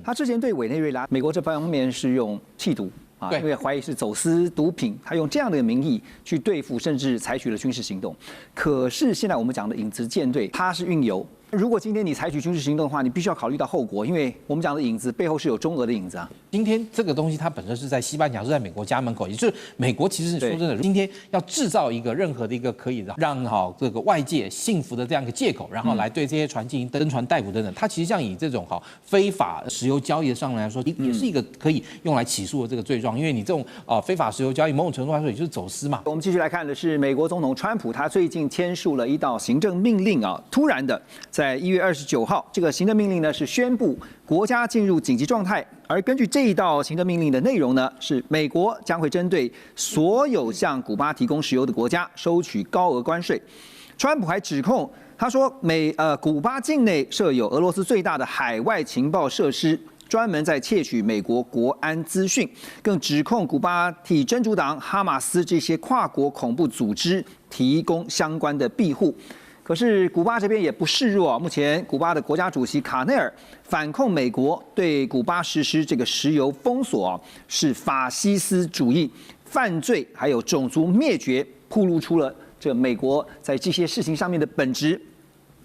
他之前对委内瑞拉，美国这方面是用缉毒啊，因为怀疑是走私毒品，他用这样的名义去对付，甚至采取了军事行动。可是现在我们讲的影子舰队，它是运油。如果今天你采取军事行动的话，你必须要考虑到后果，因为我们讲的影子背后是有中俄的影子啊。今天这个东西它本身是在西班牙，是在美国家门口，也就是美国其实说真的，今天要制造一个任何的一个可以让这个外界信服的这样一个借口，然后来对这些船进行登船逮捕等等。它其实像以这种非法石油交易上来说，也是一个可以用来起诉的这个罪状，因为你这种非法石油交易某种程度来说也就是走私嘛。我们继续来看的是美国总统川普，他最近签署了一道行政命令啊，突然的在1月29号，这个行政命令呢是宣布国家进入紧急状态。而根据这一道行政命令的内容呢，是美国将会针对所有向古巴提供石油的国家收取高额关税。川普还指控他说古巴境内设有俄罗斯最大的海外情报设施，专门在窃取美国国安资讯，更指控古巴替真主党、哈马斯这些跨国恐怖组织提供相关的庇护。可是古巴这边也不示弱啊，目前古巴的国家主席卡内尔反控美国对古巴实施这个石油封锁啊，是法西斯主义、犯罪，还有种族灭绝，暴露出了这美国在这些事情上面的本质。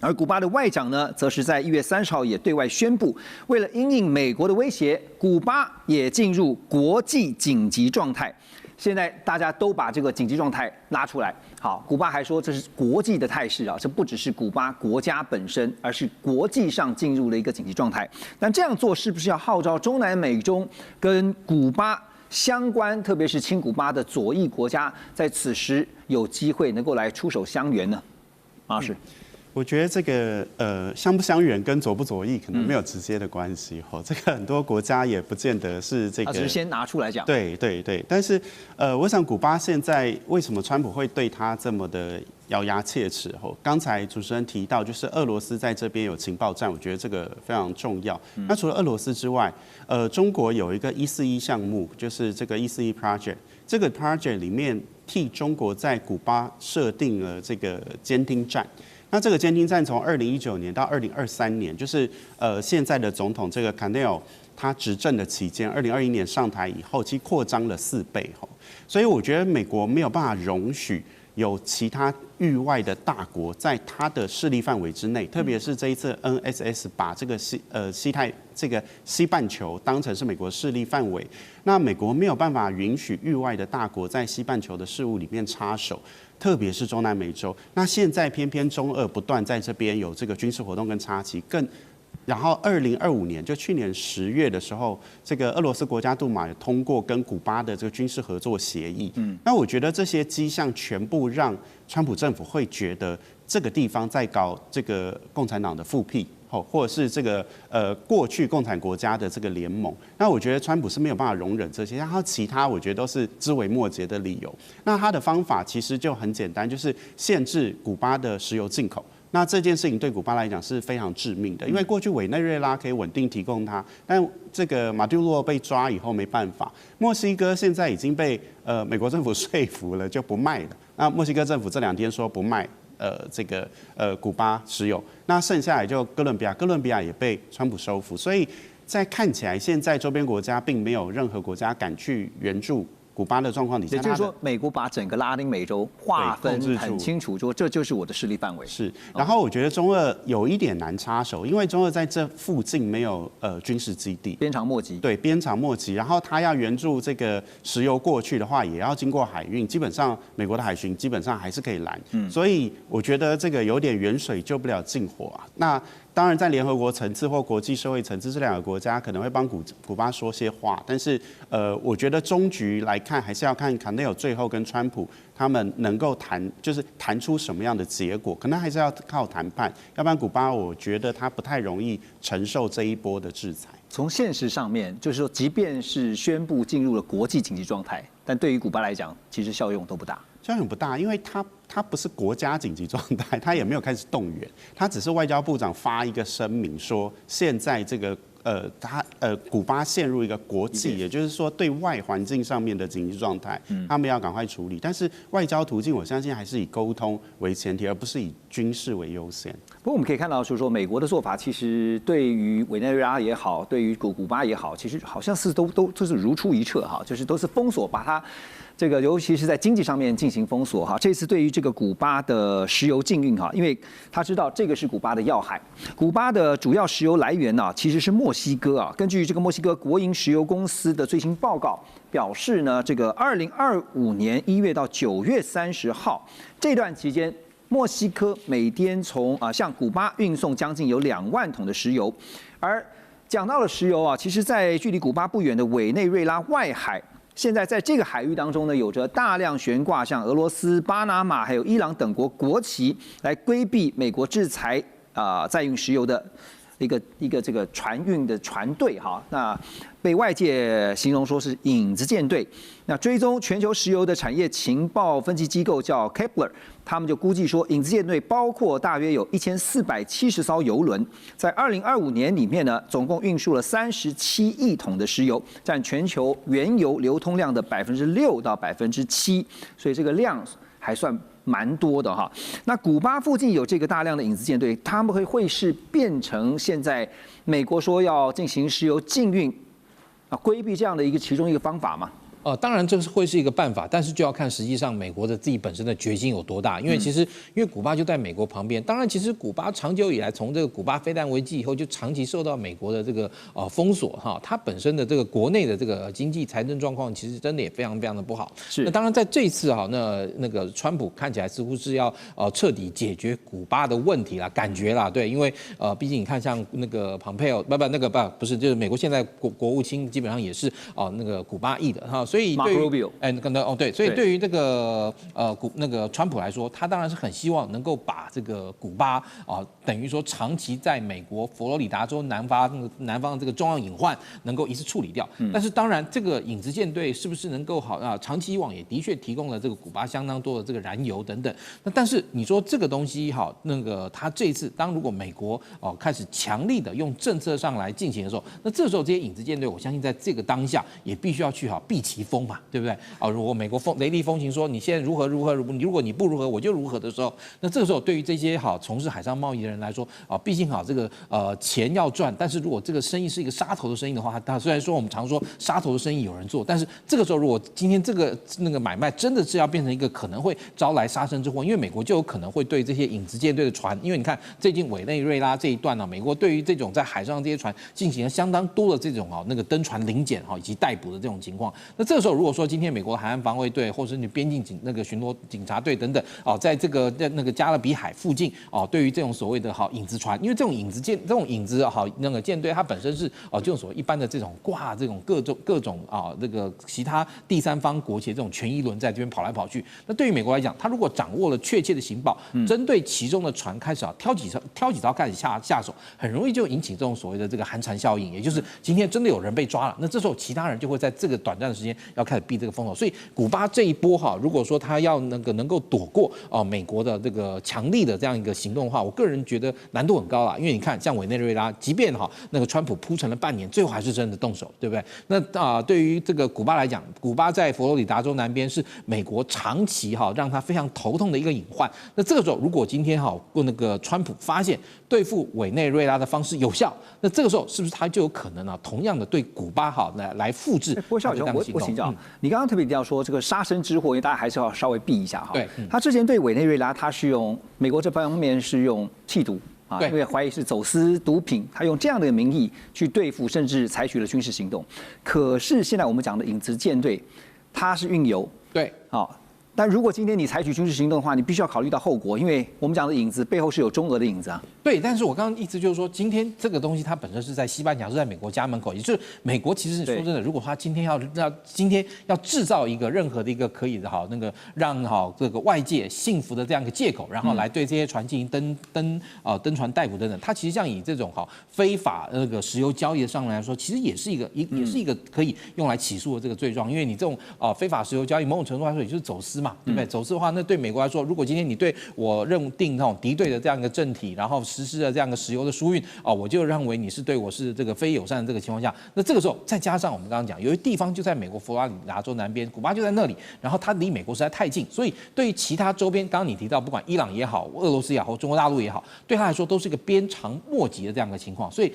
而古巴的外长呢，则是在1月30号也对外宣布，为了因应美国的威胁，古巴也进入国际紧急状态。现在大家都把这个紧急状态拉出来，好，古巴还说这是国际的态势啊，这不只是古巴国家本身，而是国际上进入了一个紧急状态。但这样做是不是要号召中南美中跟古巴相关，特别是亲古巴的左翼国家，在此时有机会能够来出手相援呢？马老师。我觉得这个相不相远跟左不左翼可能没有直接的关系这个很多国家也不见得是这个。只是先拿出来讲。对对对，但是我想古巴现在为什么川普会对他这么的咬牙切齿？刚才主持人提到，就是俄罗斯在这边有情报站，我觉得这个非常重要。那除了俄罗斯之外，中国有一个141项目，就是这个141 project， 这个 project 里面替中国在古巴设定了这个监听站。那这个监听站从2019年到2023年，就是现在的总统这个卡内尔他执政的期间，2021年上台以后，其实扩张了4倍所以我觉得美国没有办法容许有其他域外的大国在他的势力范围之内，特别是这一次 NSS 把这个西半球当成是美国势力范围，那美国没有办法允许域外的大国在西半球的事务里面插手。特别是中南美洲，那现在偏偏中俄不断在这边有这个军事活动跟插旗，然后2025年就去年10月的时候，这个俄罗斯国家杜马也通过跟古巴的这个军事合作协议。那我觉得这些迹象全部让川普政府会觉得这个地方在搞这个共产党的复辟。或者是这个过去共产国家的这个联盟，那我觉得川普是没有办法容忍这些，然后其他我觉得都是枝微末节的理由。那他的方法其实就很简单，就是限制古巴的石油进口。那这件事情对古巴来讲是非常致命的，因为过去委内瑞拉可以稳定提供它，但这个马杜罗被抓以后没办法。墨西哥现在已经被美国政府说服了，就不卖了。那墨西哥政府这2天说不卖。古巴石油，那剩下来就哥伦比亚也被川普收复，所以在看起来现在周边国家并没有任何国家敢去援助古巴的状况底下，也就是说，美国把整个拉丁美洲划分很清楚，说这就是我的势力范围。是，然后我觉得中俄有一点难插手，因为中俄在这附近没有军事基地，鞭长莫及。对，鞭长莫及。然后他要援助这个石油过去的话，也要经过海运，基本上美国的海巡基本上还是可以拦。所以我觉得这个有点远水救不了近火啊。那当然，在联合国层次或国际社会层次，这2个国家可能会帮古巴说些话，但是我觉得终局来看，还是要看卡内尔最后跟川普他们能够谈出什么样的结果，可能还是要靠谈判，要不然古巴我觉得他不太容易承受这一波的制裁。从现实上面，就是说，即便是宣布进入了国际紧急状态，但对于古巴来讲，其实效用都不大。效用不大，因为它不是国家紧急状态，它也没有开始动员，它只是外交部长发一个声明说，现在这个古巴陷入一个国际，也就是说对外环境上面的紧急状态，他们要赶快处理。但是外交途径，我相信还是以沟通为前提，而不是以军事为优先。不过我们可以看到，就是说美国的做法，其实对于委内瑞拉也好，对于古巴也好，其实好像是都是如出一辙哈，就是都是封锁，把它这个尤其是在经济上面进行封锁哈。这次对于这个古巴的石油禁运哈，因为他知道这个是古巴的要害，古巴的主要石油来源呢其实是墨西哥啊。根据这个墨西哥国营石油公司的最新报告表示呢，这个2025年1月到9月30号这段期间，墨西哥每天向古巴运送将近有2万桶的石油，而讲到了石油啊，其实在距离古巴不远的委内瑞拉外海。现在在这个海域当中呢，有着大量悬挂像俄罗斯、巴拿马还有伊朗等国国旗，来规避美国制裁载运石油的一个这个船运的船队哈。那被外界形容说是影子舰队。那追踪全球石油的产业情报分析机构叫 Kepler， 他们就估计说，影子舰队包括大约有1470艘油轮，在2025年里面呢，总共运输了37亿桶的石油，占全球原油流通量的6%到7%，所以这个量还算蛮多的哈。那古巴附近有这个大量的影子舰队，他们会是变成现在美国说要进行石油禁运规避这样的其中一个方法吗？当然这会是一个办法，但是就要看实际上美国的自己本身的决心有多大。因为其实因为古巴就在美国旁边，当然其实古巴长久以来从这个古巴飞弹危机以后就长期受到美国的这个封锁哈，它本身的这个国内的这个经济财政状况其实真的也非常非常的不好。是。那当然在这一次哈，那个川普看起来似乎是要彻底解决古巴的问题啦，感觉啦，对，因为毕竟你看像那个Pompeo不是就是美国现在国务卿基本上也是那个古巴裔的哈。所以对于对，所以对于这个那个川普来说，他当然是很希望能够把这个古巴等于说长期在美国佛罗里达州南方的这个重要隐患能够一次处理掉。但是当然，这个影子舰队是不是能够长期以往也的确提供了这个古巴相当多的这个燃油等等。那但是你说这个东西那个他这一次如果美国开始强力的用政策上来进行的时候，那这时候这些影子舰队，我相信在这个当下也必须要去避其锋嘛，对不对？如果美国雷厉风行说你现在如何，如果你不如何我就如何的时候，那这个时候对于这些从事海上贸易的人来说毕竟这个钱要赚，但是如果这个生意是一个杀头的生意的话，它虽然说我们常说杀头的生意有人做，但是这个时候如果今天这个买卖真的是要变成一个可能会招来杀身之祸，因为美国就有可能会对这些影子舰队的船，因为你看最近委内瑞拉这一段美国对于这种在海上这些船进行了相当多的这种那个登船临检以及逮捕的这种情况。那这个时候如果说今天美国海岸防卫队或者是你边境巡逻警察队等等在这个加勒比海附近对于这种所谓的影子船，因为这种影子舰队它本身是这种所谓一般的这种挂这种各种这个其他第三方国旗这种权益轮在这边跑来跑去，那对于美国来讲，他如果掌握了确切的情报，针对其中的船开始挑几艘开始下手，很容易就引起这种所谓的这个寒蝉效应，也就是今天真的有人被抓了，那这时候其他人就会在这个短暂的时间要开始避这个风头。所以古巴这一波如果说他要能够躲过美国的这个强力的这样一个行动的话，我个人觉得难度很高啦。因为你看像委内瑞拉，即便那个川普铺陈了半年，最后还是真的动手，对不对？那对于这个古巴来讲，古巴在佛罗里达州南边是美国长期让他非常头痛的一个隐患。那这个时候如果今天那个川普发现对付委内瑞拉的方式有效，那这个时候是不是他就有可能同样的对古巴来复制？郭校长，我请教，你刚刚特别提到说这个杀身之祸，因为大家还是要稍微避一下对，他之前对委内瑞拉，他是用美国这方面是用缉毒因为怀疑是走私毒品，他用这样的名义去对付，甚至采取了军事行动。可是现在我们讲的影子舰队，它是运油，对，但如果今天你采取军事行动的话，你必须要考虑到后果，因为我们讲的影子背后是有中俄的影子啊。对，但是我刚刚意思就是说，今天这个东西它本身是在西班牙，是在美国家门口，也就是美国其实说真的，如果他今天要制造一个任何的一个可以那个让这个外界信服的这样一个借口，然后来对这些船进行登船逮捕等等，它其实像以这种非法那个石油交易上来说，其实也是一个可以用来起诉的这个罪状，因为你这种非法石油交易某种程度来说也就是走私。嘛，对不对？走私的话，那对美国来说，如果今天你对我认定那种敌对的这样一个政体，然后实施了这样一个石油的输运，我就认为你是对我是这个非友善的这个情况下，那这个时候再加上我们刚刚讲，有一地方就在美国佛罗里达州南边，古巴就在那里，然后它离美国实在太近，所以对于其他周边，刚刚你提到，不管伊朗也好，俄罗斯也好，中国大陆也好，对他来说都是一个鞭长莫及的这样的情况。所以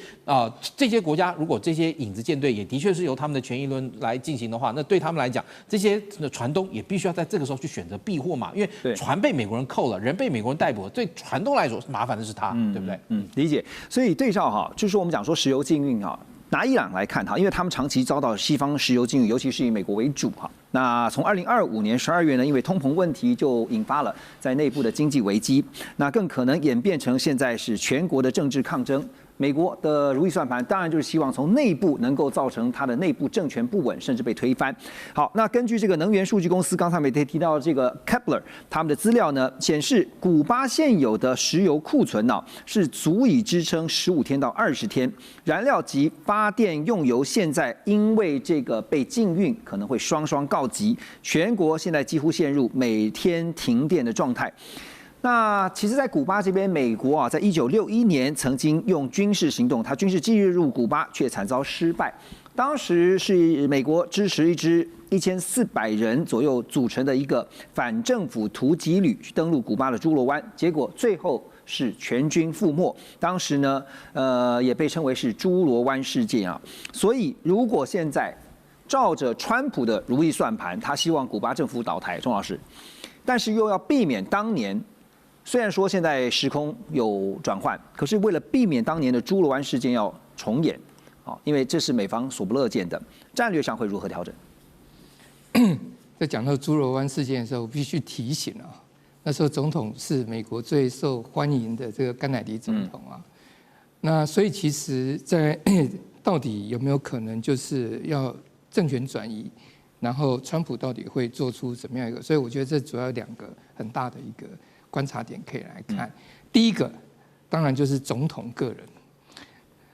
这些国家如果这些影子舰队也的确是由他们的权益论来进行的话，那对他们来讲，这些船东也必须要在这个时候去选择避祸嘛，因为船被美国人扣了，人被美国人逮捕了，对船东来说麻烦的是他，对不对？理解。所以对照哈，就是我们讲说石油禁运哈。拿伊朗来看哈，因为他们长期遭到西方石油禁运，尤其是以美国为主哈。那从2025年12月呢，因为通膨问题就引发了在内部的经济危机，那更可能演变成现在是全国的政治抗争。美国的如意算盘当然就是希望从内部能够造成它的内部政权不稳，甚至被推翻。好，那根据这个能源数据公司刚才提到这个 Kepler 他们的资料呢，显示古巴现有的石油库存呢是足以支撑15天到20天，燃料及发电用油现在因为这个被禁运，可能会双双告急，全国现在几乎陷入每天停电的状态。那其实，在古巴这边，美国在1961年曾经用军事行动，它军事介入古巴，却惨遭失败。当时是美国支持一支1400人左右组成的一个反政府突击旅去登陆古巴的朱罗湾，结果最后是全军覆没。当时呢，也被称为是朱罗湾事件啊。所以，如果现在照着川普的如意算盘，他希望古巴政府倒台，钟老师，但是又要避免当年。虽然说现在时空有转换，可是为了避免当年的朱罗湾事件要重演，因为这是美方所不乐见的，战略上会如何调整？在讲到朱罗湾事件的时候，我必须提醒啊，那时候总统是美国最受欢迎的这个甘乃迪总统啊，那所以其实在到底有没有可能就是要政权转移？然后川普到底会做出怎么样一个？所以我觉得这主要有2个很大的一个观察点可以来看。第一个，当然就是总统个人，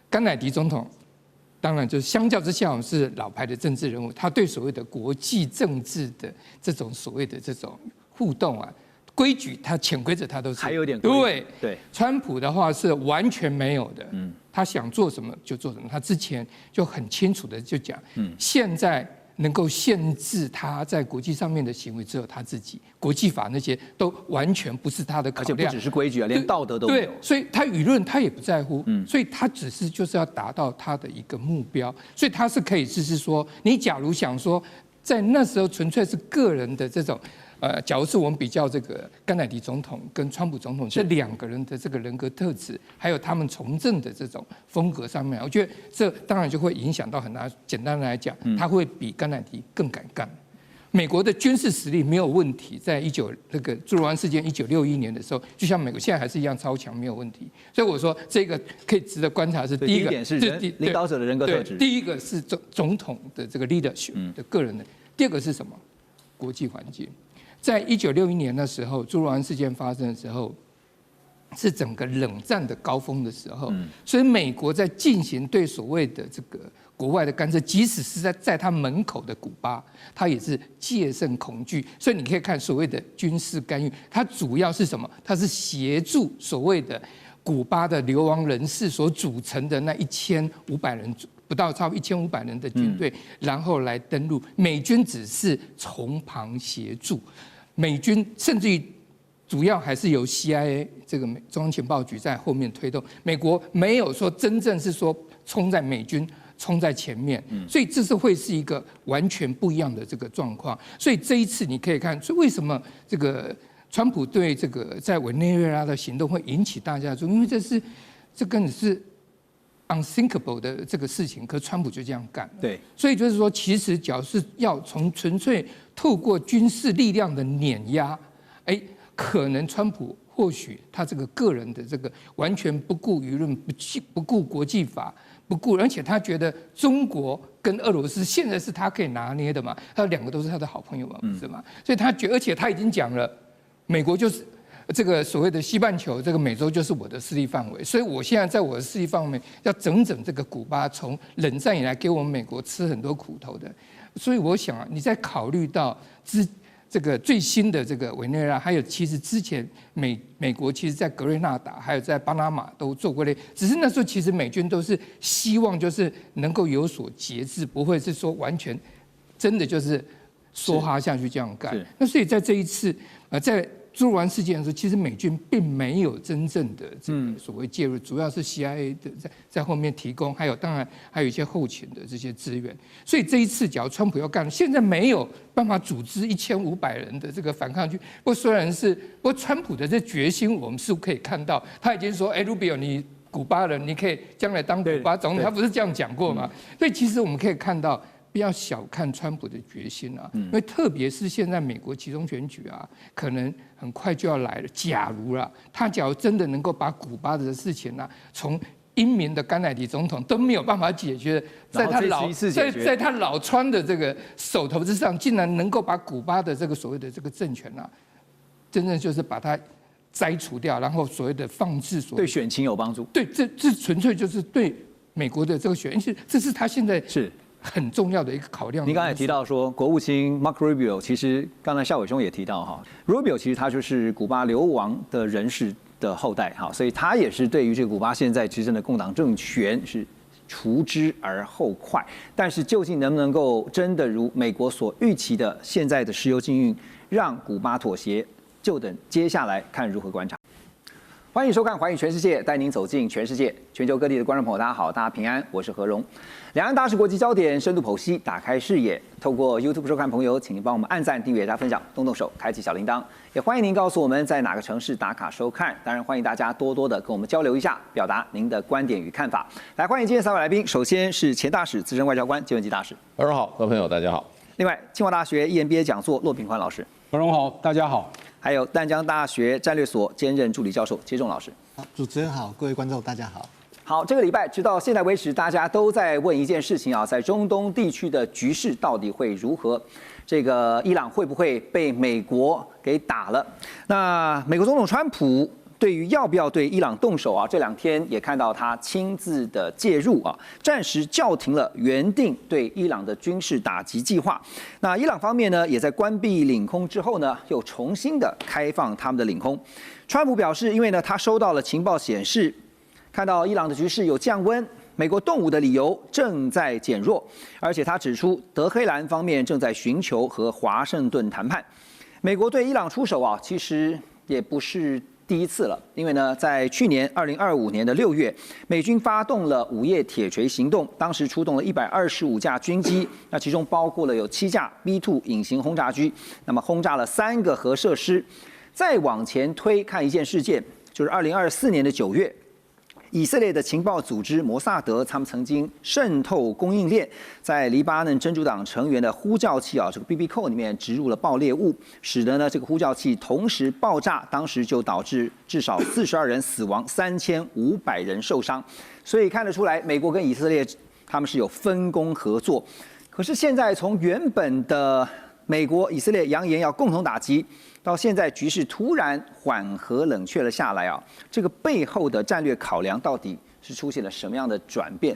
甘乃迪总统，当然就是相较之下，我们是老牌的政治人物，他对所谓的国际政治的这种所谓的这种互动啊，规矩，他潜规则他都是还有点对。川普的话是完全没有的，他想做什么就做什么，他之前就很清楚的就讲，现在。能够限制他在国际上面的行为，只有他自己。国际法那些都完全不是他的考量，而且不只是规矩啊，连道德都没有。对，所以他舆论他也不在乎，所以他只是就是要达到他的一个目标，所以他是可以就是说，你假如想说，在那时候纯粹是个人的这种。假如是我们比较这个甘乃迪总统跟川普总统这2个人的这个人格特质，还有他们从政的这种风格上面，我觉得这当然就会影响到很大。简单的来讲，他会比甘乃迪更敢干。美国的军事实力没有问题，在那个朱罗湾事件1961年的时候，就像美国现在还是一样超强，没有问题。所以我说这个可以值得观察的是，第一个是领导者的人格特质，第一个是总统的这个 leadership 的个人的，第二个是什么？国际环境。在1961年的时候，朱罗湾事件发生的时候，是整个冷战的高峰的时候，所以美国在进行对所谓的这个国外的干涉，即使是在他门口的古巴，他也是戒慎恐惧。所以你可以看所谓的军事干预，它主要是什么？它是协助所谓的古巴的流亡人士所组成的那1500人。不到超过1500人的军队，然后来登陆。美军只是从旁协助，美军甚至于主要还是由 CIA 这个中央情报局在后面推动。美国没有说真正是说冲在美军冲在前面，所以这是会是一个完全不一样的这个状况。所以这一次你可以看，所以为什么这个川普对这个在委内瑞拉的行动会引起大家的注意？因为这根本是。unthinkable 的这个事情，可川普就这样干。对，所以就是说，其实只要是要从纯粹透过军事力量的碾压，可能川普或许他这个个人的这个完全不顾舆论、不顾国际法、不顾，而且他觉得中国跟俄罗斯现在是他可以拿捏的嘛，他2个都是他的好朋友嘛，不是吗？所以他而且他已经讲了，美国就是。这个所谓的西半球，这个美洲就是我的势力范围，所以我现在在我的势力范围要整这个古巴，从冷战以来给我们美国吃很多苦头的，所以我想啊，你在考虑到这个最新的这个委内瑞拉，还有其实之前美国其实在格瑞纳达还有在巴拿马都做过类，只是那时候其实美军都是希望就是能够有所节制，不会是说完全真的就是梭哈下去这样干。那所以在这一次在猪肉丸事件的时候，其实美军并没有真正的这个所谓介入，主要是 CIA 的在后面提供，还有当然还有一些后勤的这些资源。所以这一次，假如川普要干，现在没有办法组织1500人的这个反抗军。不过川普的这决心，我们是可以看到，他已经说，Rubio 你古巴人，你可以将来当古巴总统，他不是这样讲过吗？所以其实我们可以看到。不要小看川普的决心啊，因为特别是现在美国期中选举啊，可能很快就要来了。假如真的能够把古巴的事情啊，从英明的甘乃迪总统都没有办法解决，在他老川的这个手头之上，竟然能够把古巴的这个所谓的这个政权啊，真正就是把它摘除掉，然后所谓的放置对选情有帮助。对，这纯粹就是对美国的这个选情，这是他现在是。很重要的一个考量。您刚才也提到说，国务卿 Mark Rubio 其实刚才孝伟兄也提到哈 ，Rubio 其实他就是古巴流亡的人士的后代哈，所以他也是对于这个古巴现在执政的共党政权是除之而后快。但是究竟能不能够真的如美国所预期的，现在的石油禁运让古巴妥协，就等接下来看如何观察。欢迎收看《环宇全世界》，带您走进全世界。全球各地的观众朋友，大家好，大家平安，我是何荣。两岸大事国际焦点深度剖析，打开视野。透过 YouTube 收看朋友，请您帮我们按赞、订阅、加分享，动动手，开启小铃铛。也欢迎您告诉我们在哪个城市打卡收看。当然，欢迎大家多多的跟我们交流一下，表达您的观点与看法。来，欢迎今天3位来宾。首先是前大使、资深外交官金文基大使。何荣好，各位朋友大家好。另外，清华大学 EMBA 讲座骆秉宽老师。何荣好，大家好。还有淡江大学战略所兼任助理教授接仲老师。好，主持人好，各位观众大家好。好，这个礼拜直到现在为止，大家都在问一件事情啊，在中东地区的局势到底会如何？这个伊朗会不会被美国给打了？那美国总统川普对于要不要对伊朗动手啊，这2天也看到他亲自的介入啊，暂时叫停了原定对伊朗的军事打击计划。那伊朗方面呢，也在关闭领空之后呢，又重新的开放他们的领空。川普表示，因为呢，他收到了情报显示，看到伊朗的局势有降温，美国动武的理由正在减弱，而且他指出，德黑兰方面正在寻求和华盛顿谈判。美国对伊朗出手啊，其实也不是第一次了，因为呢，在去年2025年的6月，美军发动了午夜铁锤行动，当时出动了125架军机，那其中包括了有7架 B-2 隐形轰炸机，那么轰炸了3个核设施。再往前推看一件事件，就是2024年的9月。以色列的情报组织摩萨德，他们曾经渗透供应链，在黎巴嫩真主党成员的呼叫器这个 BB 扣里面植入了爆裂物，使得呢这个呼叫器同时爆炸，当时就导致至少42人死亡，3500人受伤。所以看得出来，美国跟以色列他们是有分工合作。可是现在从原本的美国、以色列扬言要共同打击，到现在局势突然缓和冷却了下来啊，这个背后的战略考量到底是出现了什么样的转变？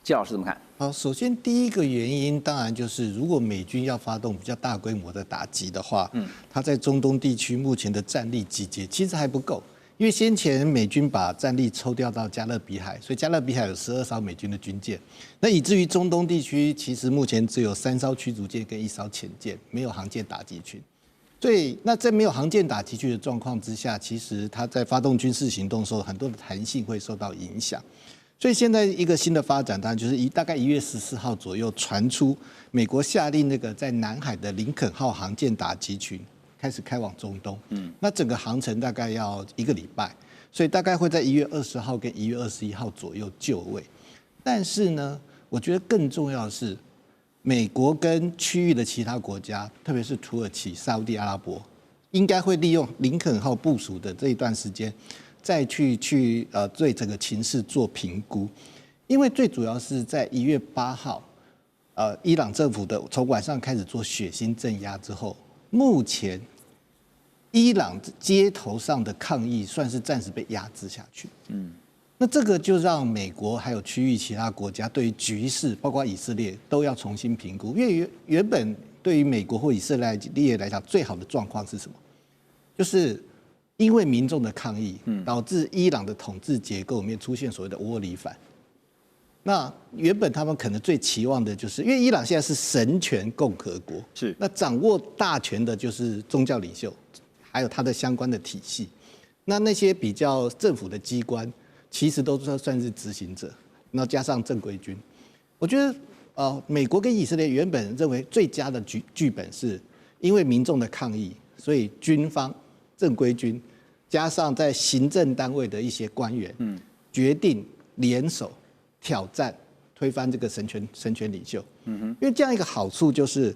季老师怎么看？好，首先第一个原因当然就是，如果美军要发动比较大规模的打击的话，它在中东地区目前的战力集结其实还不够，因为先前美军把战力抽调到加勒比海，所以加勒比海有12艘美军的军舰，那以至于中东地区其实目前只有3艘驱逐舰跟1艘潜舰，没有航舰打击群。所以，那在没有航舰打击区的状况之下，其实它在发动军事行动的时候，很多的弹性会受到影响。所以现在一个新的发展，当然就是大概1月14号左右传出，美国下令那个在南海的林肯号航舰打击群开始开往中东。那整个航程大概要1个礼拜，所以大概会在1月20号跟1月21号左右就位。但是呢，我觉得更重要的是，美国跟区域的其他国家，特别是土耳其、沙烏地阿拉伯，应该会利用林肯号部署的这一段时间，再去对整个情势做评估。因为最主要是在1月8号，伊朗政府的从晚上开始做血腥镇压之后，目前伊朗街头上的抗议算是暂时被压制下去。那这个就让美国还有区域其他国家对于局势，包括以色列，都要重新评估。因为原本对于美国或以色列来讲，最好的状况是什么？就是因为民众的抗议，导致伊朗的统治结构里面出现所谓的窝里反。那原本他们可能最期望的就是，因为伊朗现在是神权共和国，是那掌握大权的就是宗教领袖，还有他的相关的体系。那些比较政府的机关，其实都算是执行者，然后加上正规军。我觉得，美国跟以色列原本认为最佳的剧本是，因为民众的抗议，所以军方正规军加上在行政单位的一些官员，决定联手挑战推翻这个神权领袖。因为这样一个好处就是，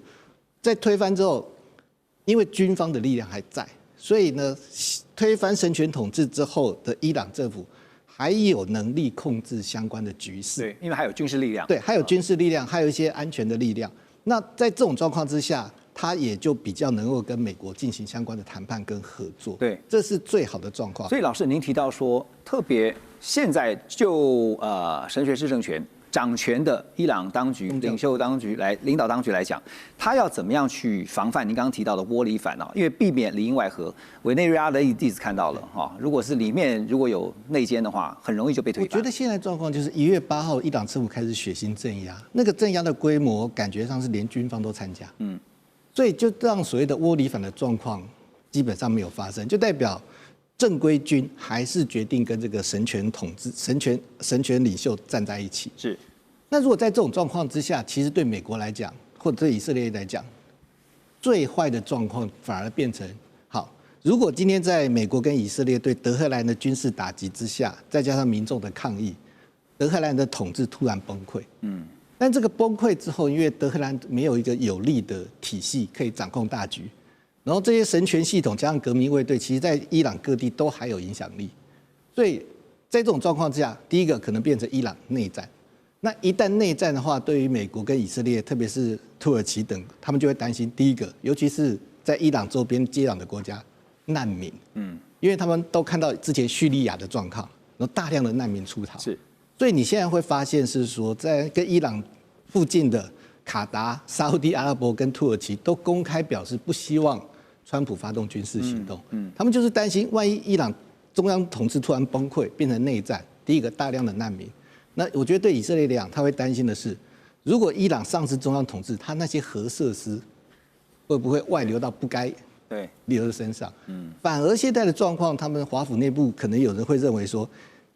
在推翻之后，因为军方的力量还在，所以呢，推翻神权统治之后的伊朗政府还有能力控制相关的局势。对，因为还有军事力量。对，还有军事力量，还有一些安全的力量。那在这种状况之下，他也就比较能够跟美国进行相关的谈判跟合作。对，这是最好的状况。所以老师，您提到说，特别现在就神学士政权掌权的伊朗当局、领袖当局领导当局来讲，他要怎么样去防范您刚刚提到的窝里反因为避免里应外合。委内瑞拉的例子看到了哈，如果是里面如果有内奸的话，很容易就被推翻。我觉得现在状况就是1月8号，伊朗政府开始血腥镇压，那个镇压的规模感觉上是连军方都参加。所以就让所谓的窝里反的状况基本上没有发生，就代表正规军还是决定跟这个神权统治、神权领袖站在一起。是。那如果在这种状况之下，其实对美国来讲，或者对以色列来讲，最坏的状况反而变成好。如果今天在美国跟以色列对德黑兰的军事打击之下，再加上民众的抗议，德黑兰的统治突然崩溃。但这个崩溃之后，因为德黑兰没有一个有力的体系可以掌控大局，然后这些神权系统加上革命卫队，其实在伊朗各地都还有影响力，所以在这种状况之下，第一个可能变成伊朗内战。那一旦内战的话，对于美国跟以色列，特别是土耳其等，他们就会担心，第一个，尤其是在伊朗周边接壤的国家，难民，因为他们都看到之前叙利亚的状况，然后大量的难民出逃。是。所以你现在会发现是说，在跟伊朗附近的卡达、沙烏地阿拉伯跟土耳其都公开表示不希望川普发动军事行动。他们就是担心，万一伊朗中央统治突然崩溃，变成内战，第一个大量的难民。那我觉得对以色列来讲，他会担心的是，如果伊朗丧失中央统治，他那些核设施会不会外流到不该流的身上？反而现在的状况，他们华府内部可能有人会认为说，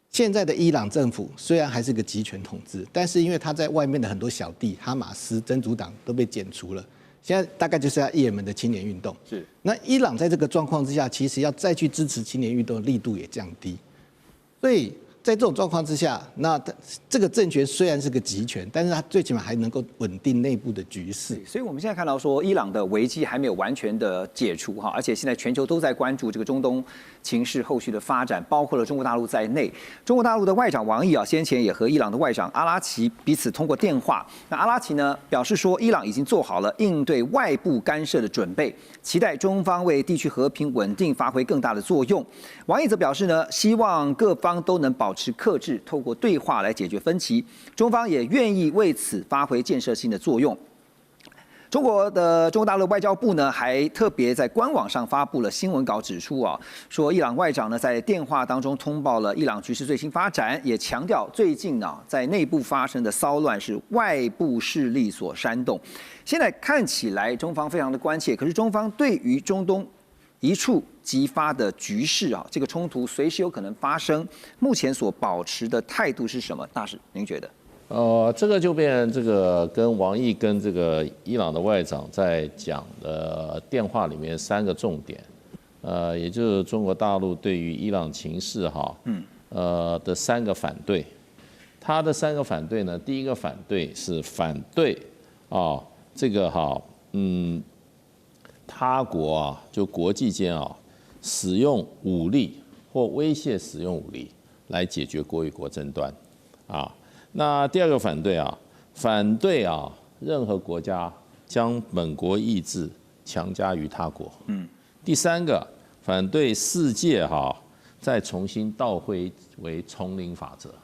现在的伊朗政府虽然还是个集权统治，但是因为他在外面的很多小弟，哈马斯、真主党都被剪除了，现在大概就是要也门的青年运动。是。那伊朗在这个状况之下，其实要再去支持青年运动的力度也降低，所以在这种状况之下，那这个政权虽然是个集权，但是它最起码还能够稳定内部的局势。所以我们现在看到说，伊朗的危机还没有完全的解除哈，而且现在全球都在关注这个中东情势后续的发展，包括了中国大陆在内。中国大陆的外长王毅先前也和伊朗的外长阿拉奇彼此通过电话。那阿拉奇呢表示说，伊朗已经做好了应对外部干涉的准备，期待中方为地区和平稳定发挥更大的作用。王毅则表示呢，希望各方都能保持克制，透过对话来解决分歧。中方也愿意为此发挥建设性的作用。中国大陆外交部呢，还特别在官网上发布了新闻稿，指出说伊朗外长呢在电话当中通报了伊朗局势最新发展，也强调最近在内部发生的骚乱是外部势力所煽动。现在看起来中方非常的关切，可是中方对于中东一触即发的局势这个冲突随时有可能发生，目前所保持的态度是什么？大使，您觉得？这个就变这个跟王毅跟这个伊朗的外长在讲的电话里面3个重点，也就是中国大陆对于伊朗情势的3个反对。他的3个反对呢，第一个反对是反对这个他国就国际间使用武力或威胁使用武力来解决国与国争端那第二个反对反对任何国家将本国意志强加于他国。第3个反对世界再重新倒回为丛林法则。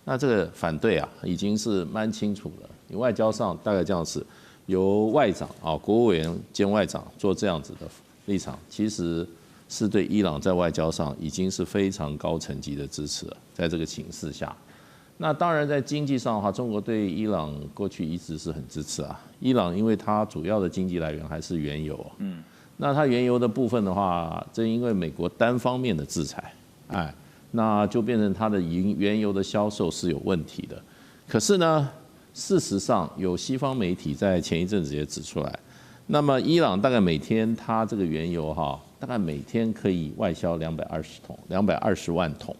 那这个反对已经是蛮清楚了。你外交上大概这样子，由外长啊，国务委员兼外长做这样子的立场，其实是对伊朗在外交上已经是非常高层级的支持了。在这个情势下，那当然在经济上的话，中国对伊朗过去一直是很支持啊。伊朗因为它主要的经济来源还是原油，那它原油的部分的话，正因为美国单方面的制裁，那就变成它的原油的销售是有问题的。可是呢，事实上有西方媒体在前一阵子也指出来，那么伊朗大概每天它这个原油大概每天可以外销220万桶，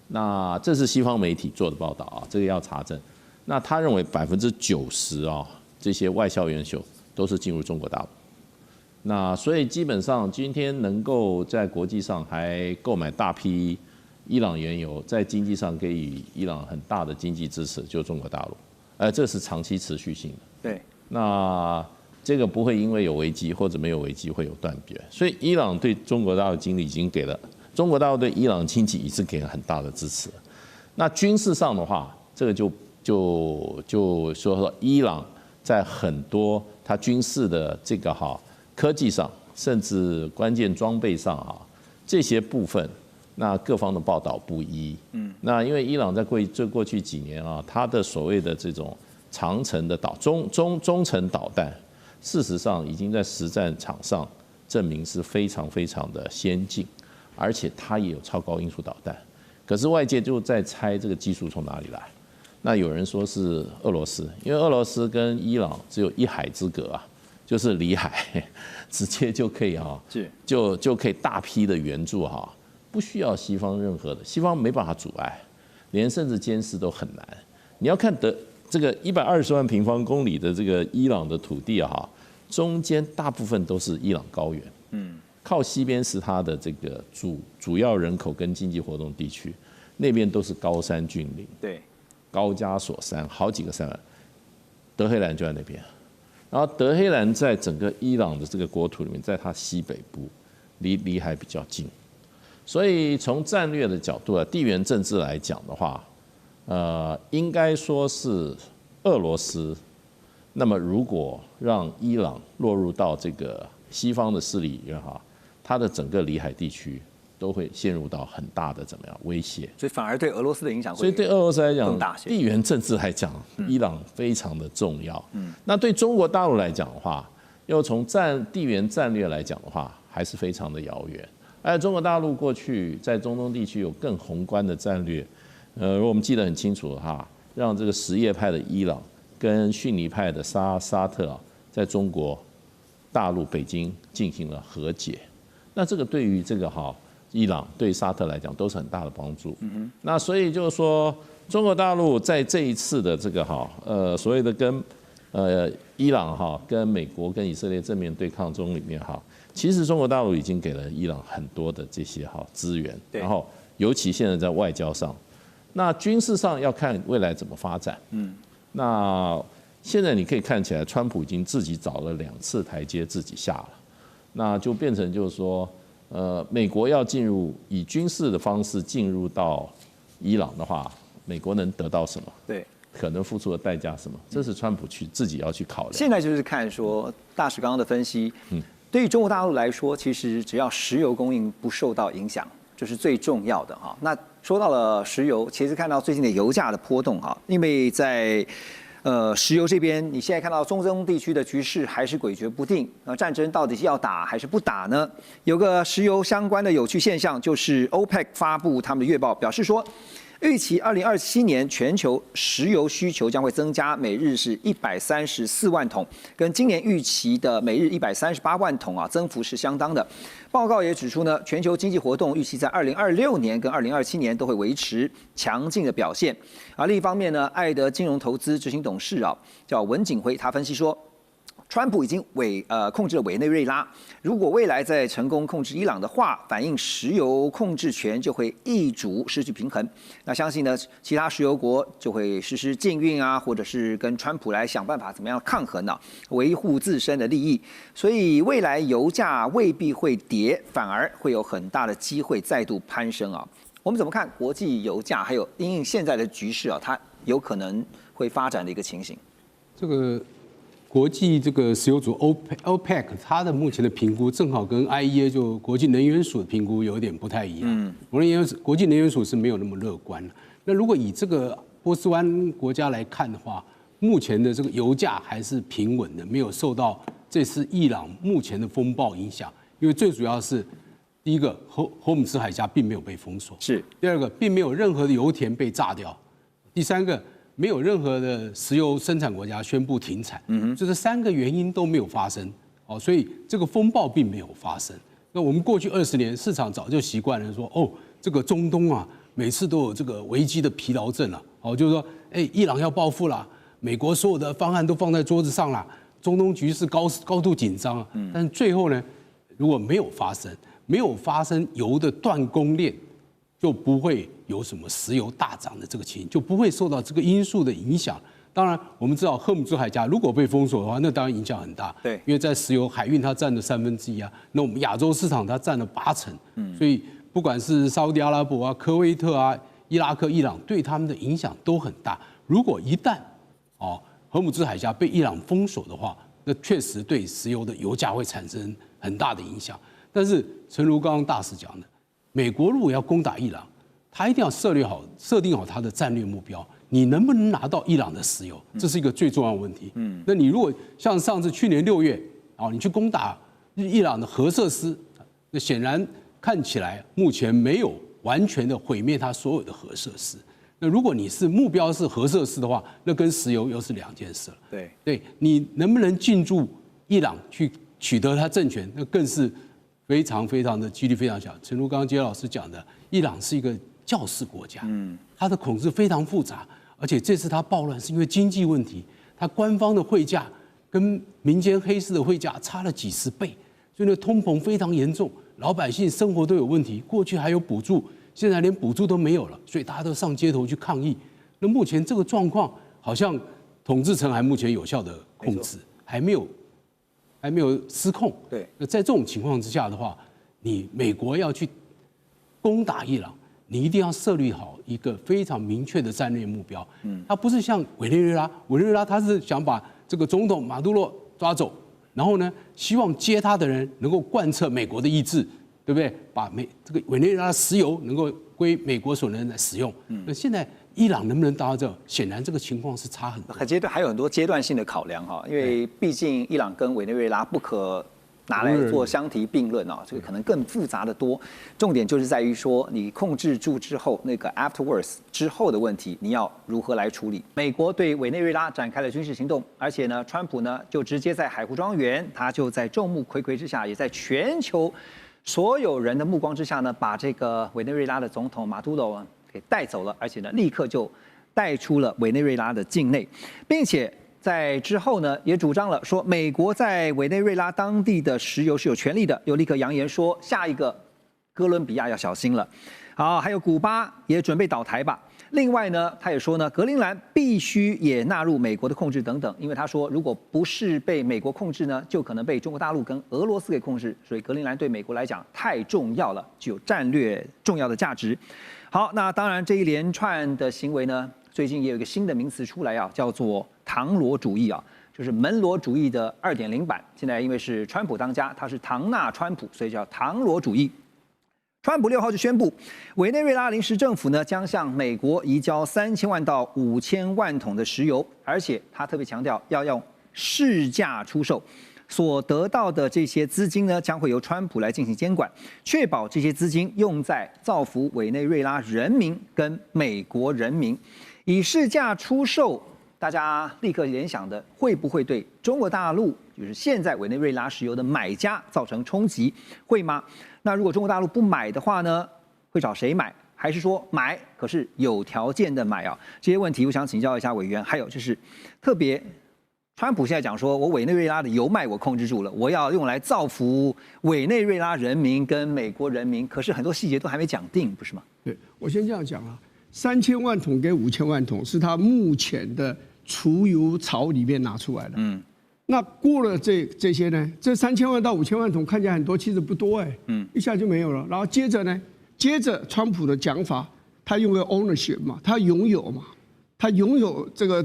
那这是西方媒体做的报道啊，这个要查证。那他认为90%这些外销原油都是进入中国大陆。那所以基本上今天能够在国际上还购买大批伊朗原油，在经济上给予伊朗很大的经济支持，就是中国大陆，这是长期持续性的。对，那这个不会因为有危机或者没有危机会有断绝，所以伊朗对中国大陆经济已经给了，中国大陆对伊朗经济已经给了很大的支持。那军事上的话，这个就说伊朗在很多它军事的这个科技上，甚至关键装备上这些部分，那各方的报道不一。那因为伊朗在过去几年它的所谓的这种长程的中程导弹，事实上已经在实战场上证明是非常非常的先进，而且它也有超高音速导弹。可是外界就在猜这个技术从哪里来。那有人说是俄罗斯，因为俄罗斯跟伊朗只有一海之隔就是里海，直接就可以就可以大批的援助不需要西方任何的，西方没办法阻碍，连甚至监视都很难。你要看这个120万平方公里的这个伊朗的土地中间大部分都是伊朗高原，靠西边是它的这个主要人口跟经济活动地区，那边都是高山峻岭，对，高加索山好几个山，德黑兰就在那边。然后德黑兰在整个伊朗的这个国土里面，在它西北部，离海比较近，所以从战略的角度地缘政治来讲的话，应该说是俄罗斯。那么如果让伊朗落入到这个西方的势力里面它的整个里海地区都会陷入到很大的怎么样威胁，所以反而对俄罗斯的影响会所以对俄罗斯来讲，更大些。地缘政治来讲，伊朗非常的重要。那对中国大陆来讲的话，又从地缘战略来讲的话，还是非常的遥远。而中国大陆过去在中东地区有更宏观的战略，如果我们记得很清楚让这个什叶派的伊朗跟逊尼派的沙特在中国大陆北京进行了和解。那这个对于这个伊朗对沙特来讲都是很大的帮助。那所以就是说，中国大陆在这一次的这个所谓的跟伊朗跟美国跟以色列正面对抗中里面其实中国大陆已经给了伊朗很多的这些资源，然后尤其现在在外交上，那军事上要看未来怎么发展。那现在你可以看起来，川普已经自己找了2次台阶自己下了，那就变成就是说。美国要以军事的方式进入到伊朗的话，美国能得到什么？对，可能付出的代价什么？这是川普自己要去考量。现在就是看说大使刚刚的分析，对于中国大陆来说，其实只要石油供应不受到影响，这是最重要的那说到了石油，其实看到最近的油价的波动因为在石油这边，你现在看到中东地区的局势还是诡谲不定。战争到底是要打还是不打呢？有个石油相关的有趣现象，就是 OPEC 发布他们的月报，表示说，预期2027年全球石油需求将会增加每日是134万桶，跟今年预期的每日138万桶增幅是相当的。报告也指出呢，全球经济活动预期在2026年跟2027年都会维持强劲的表现。另一方面呢，艾德金融投资执行董事叫文景辉，他分析说，川普已经控制了委内瑞拉，如果未来再成功控制伊朗的话，反映石油控制权就会易主失去平衡。那相信呢，其他石油国就会实施禁运或者是跟川普来想办法怎么样抗衡维护自身的利益。所以未来油价未必会跌，反而会有很大的机会再度攀升我们怎么看国际油价，还有因应现在的局势它有可能会发展的一个情形？这个国际这个石油组 OPEC 它的目前的评估正好跟 IEA 就国际能源署的评估有一点不太一样。国际能源署是没有那么乐观的。那如果以这个波斯湾国家来看的话，目前的这个油价还是平稳的，没有受到这次伊朗目前的风暴影响。因为最主要是第一个，荷姆斯海峡并没有被封锁；是第二个，并没有任何的油田被炸掉；第三个，没有任何的石油生产国家宣布停产。这3个原因都没有发生。所以这个风暴并没有发生。那我们过去20年，市场早就习惯了说，这个中东啊，每次都有这个危机的疲劳症了。就是说，伊朗要报复了，美国所有的方案都放在桌子上了，中东局势高度紧张。但是最后呢，如果没有发生油的断供链，就不会有什么石油大涨的这个情形，就不会受到这个因素的影响。当然，我们知道荷姆斯海峡如果被封锁的话，那当然影响很大。对，因为在石油海运它占了1/3啊，那我们亚洲市场它占了80%。所以不管是沙烏地阿拉伯啊、科威特啊、伊拉克、伊朗，对他们的影响都很大。如果一旦荷姆斯海峡被伊朗封锁的话，那确实对石油的油价会产生很大的影响。但是，诚如刚刚大使讲的，美国如果要攻打伊朗，他一定要设定好他的战略目标。你能不能拿到伊朗的石油，这是一个最重要的问题。那你如果像去年6月你去攻打伊朗的核设施，那显然看起来目前没有完全的毁灭它所有的核设施。那如果你是目标是核设施的话，那跟石油又是2件事了。对，你能不能进驻伊朗去取得它政权，那更是非常的几率非常小。诚如刚刚杰老师讲的，伊朗是一个教士国家，它的统治非常复杂，而且这次它暴乱是因为经济问题，它官方的汇价跟民间黑市的汇价差了几10倍，所以呢通膨非常严重，老百姓生活都有问题。过去还有补助，现在连补助都没有了，所以大家都上街头去抗议。那目前这个状况，好像统治层还目前有效的控制，还没有失控。对，那在这种情况之下的话，你美国要去攻打伊朗，你一定要设立好一个非常明确的战略目标。它不是像委内瑞拉，他是想把这个总统马杜罗抓走，然后呢，希望接他的人能够贯彻美国的意志，对不对？把这个委内瑞拉的石油能够归美国所能来使用。那现在伊朗能不能达到这？显然这个情况是差很多。还有很多阶段性的考量哈，因为毕竟伊朗跟委内瑞拉不可拿来做相提并论这个可能更复杂的多。重点就是在于说，你控制住之后，那个 afterwards 之后的问题，你要如何来处理？美国对委内瑞拉展开了军事行动，而且呢，川普呢就直接在海湖庄园，他就在众目睽睽之下，也在全球所有人的目光之下呢，把这个委内瑞拉的总统马杜罗给带走了，而且呢，立刻就带出了委内瑞拉的境内，并且在之后呢，也主张了说，美国在委内瑞拉当地的石油是有权利的，又立刻扬言说，下一个哥伦比亚要小心了。好，还有古巴也准备倒台吧。另外呢，他也说呢，格陵兰必须也纳入美国的控制等等，因为他说，如果不是被美国控制呢，就可能被中国大陆跟俄罗斯给控制，所以格陵兰对美国来讲太重要了，具有战略重要的价值。好，那当然这一连串的行为呢，最近也有一个新的名词出来叫做唐罗主义就是门罗主义的2.0版。现在因为是川普当家，他是唐纳川普，所以叫唐罗主义。川普6号就宣布，委内瑞拉临时政府呢将向美国移交3000万到5000万桶的石油，而且他特别强调要用市价出售。所得到的这些资金呢，将会由川普来进行监管，确保这些资金用在造福委内瑞拉人民跟美国人民。以市价出售，大家立刻联想的会不会对中国大陆，就是现在委内瑞拉石油的买家造成冲击？会吗？那如果中国大陆不买的话呢，会找谁买？还是说买可是有条件的买这些问题我想请教一下委员。还有就是特别，川普现在讲说，我委内瑞拉的油脉我控制住了，我要用来造福委内瑞拉人民跟美国人民，可是很多细节都还没讲定，不是吗？对，我先这样讲3000万桶跟5000万桶是他目前的储油槽里面拿出来的。那过了这些呢？这3000万到5000万桶看起来很多，其实不多一下就没有了。然后接着川普的讲法，他用个 ownership 嘛，他拥有嘛，他拥有这个，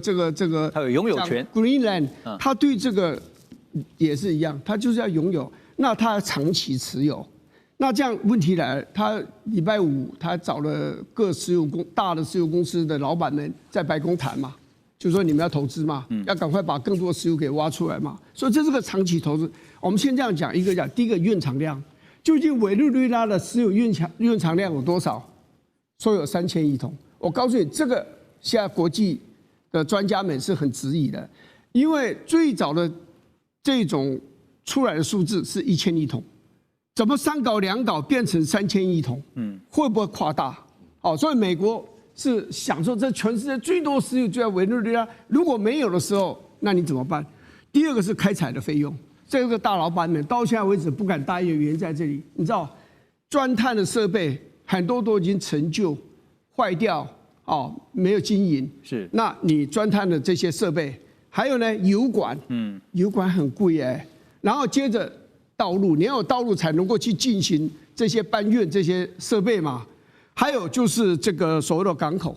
他有拥有权。Greenland， 他对这个也是一样，他就是要拥有，那他长期持有。那这样问题来了，他礼拜五他找了各大的石油公司的老板们在白宫谈嘛，就说你们要投资嘛，要赶快把更多的石油给挖出来嘛。所以这是个长期投资。我们先这样讲，一个讲第一个蕴藏量，究竟委内瑞拉的石油蕴藏量有多少？说有3000亿桶。我告诉你，这个现在国际的专家们是很质疑的，因为最早的这种出来的数字是1000亿桶。怎么3搞2搞变成3000亿桶？会不会夸大？所以美国是想说，这全世界最多石油就在委内瑞拉，如果没有的时候，那你怎么办？第二个是开采的费用，这个大老板们到现在为止不敢答应的原因在这里。你知道，钻探的设备很多都已经陈旧、坏掉，没有经营。是，那你钻探的这些设备，还有呢，油管，油管很贵然后接着。道路，你要有道路才能够去进行这些搬运这些设备嘛。还有就是这个所谓的港口，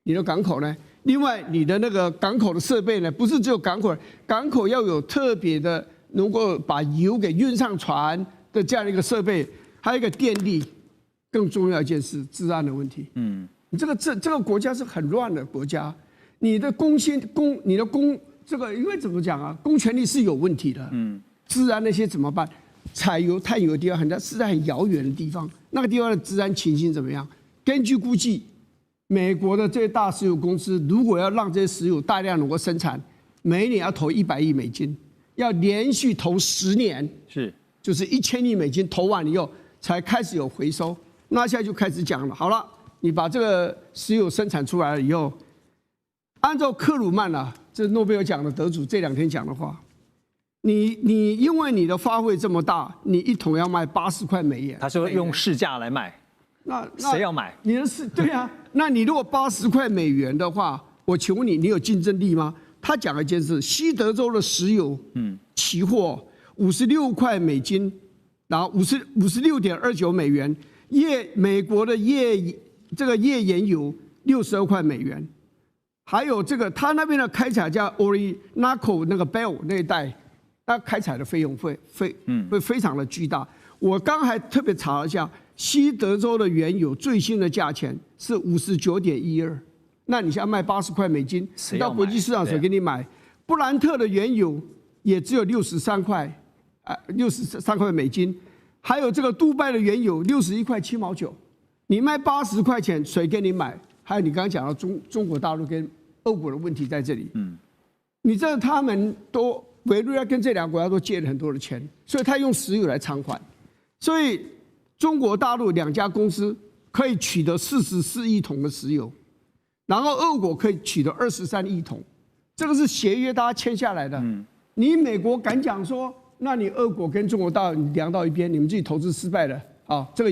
你的港口呢，另外你的那个港口的设备呢，不是只有港口，港口要有特别的能够把油给运上船的这样的一个设备，还有一个电力，更重要一件事，治安的问题。你这个国家是很乱的国家，你的这个因为怎么讲啊，公权力是有问题的。治安那些怎么办？采油、探油的地方是在很遥远的地方，那个地方的治安情形怎么样？根据估计，美国的这些大石油公司如果要让这些石油大量能够生产，每年要投100亿美金，要连续投10年，就是1000亿美金投完以后才开始有回收。那现在就开始讲了，好了，你把这个石油生产出来了以后，按照克鲁曼这诺贝尔奖的得主这2天讲的话。你因为你的发挥这么大，你1桶要卖80块美元，他说用市价来卖，那谁要买？你的对啊，那你如果80块美元的话，我请问你，你有竞争力吗？他讲了一件事，西德州的石油，期货56块美金，然后56.29美元，美国的页岩油62块美元，还有这个他那边的开采叫 Orinoco 那个 Bell 那一带。那开采的费用会非常的巨大。我刚还特别查了一下，西德州的原油最新的价钱是59.12，那你现在卖80块美金，到国际市场谁给你买？布兰特的原油也只有63块，63块美金，还有这个杜拜的原油61块7毛9，你卖80块钱，谁给你买？还有你刚刚讲到中国大陆跟俄国的问题在这里，你知道他们都。委内瑞拉跟这2个国家都借了很多的钱，所以他用石油来偿还，所以中国大陆2家公司可以取得44亿桶的石油，然后俄国可以取得23亿桶，这个是协约大家签下来的。你美国敢讲说，那你俄国跟中国大陆你量到一边，你们自己投资失败了，这个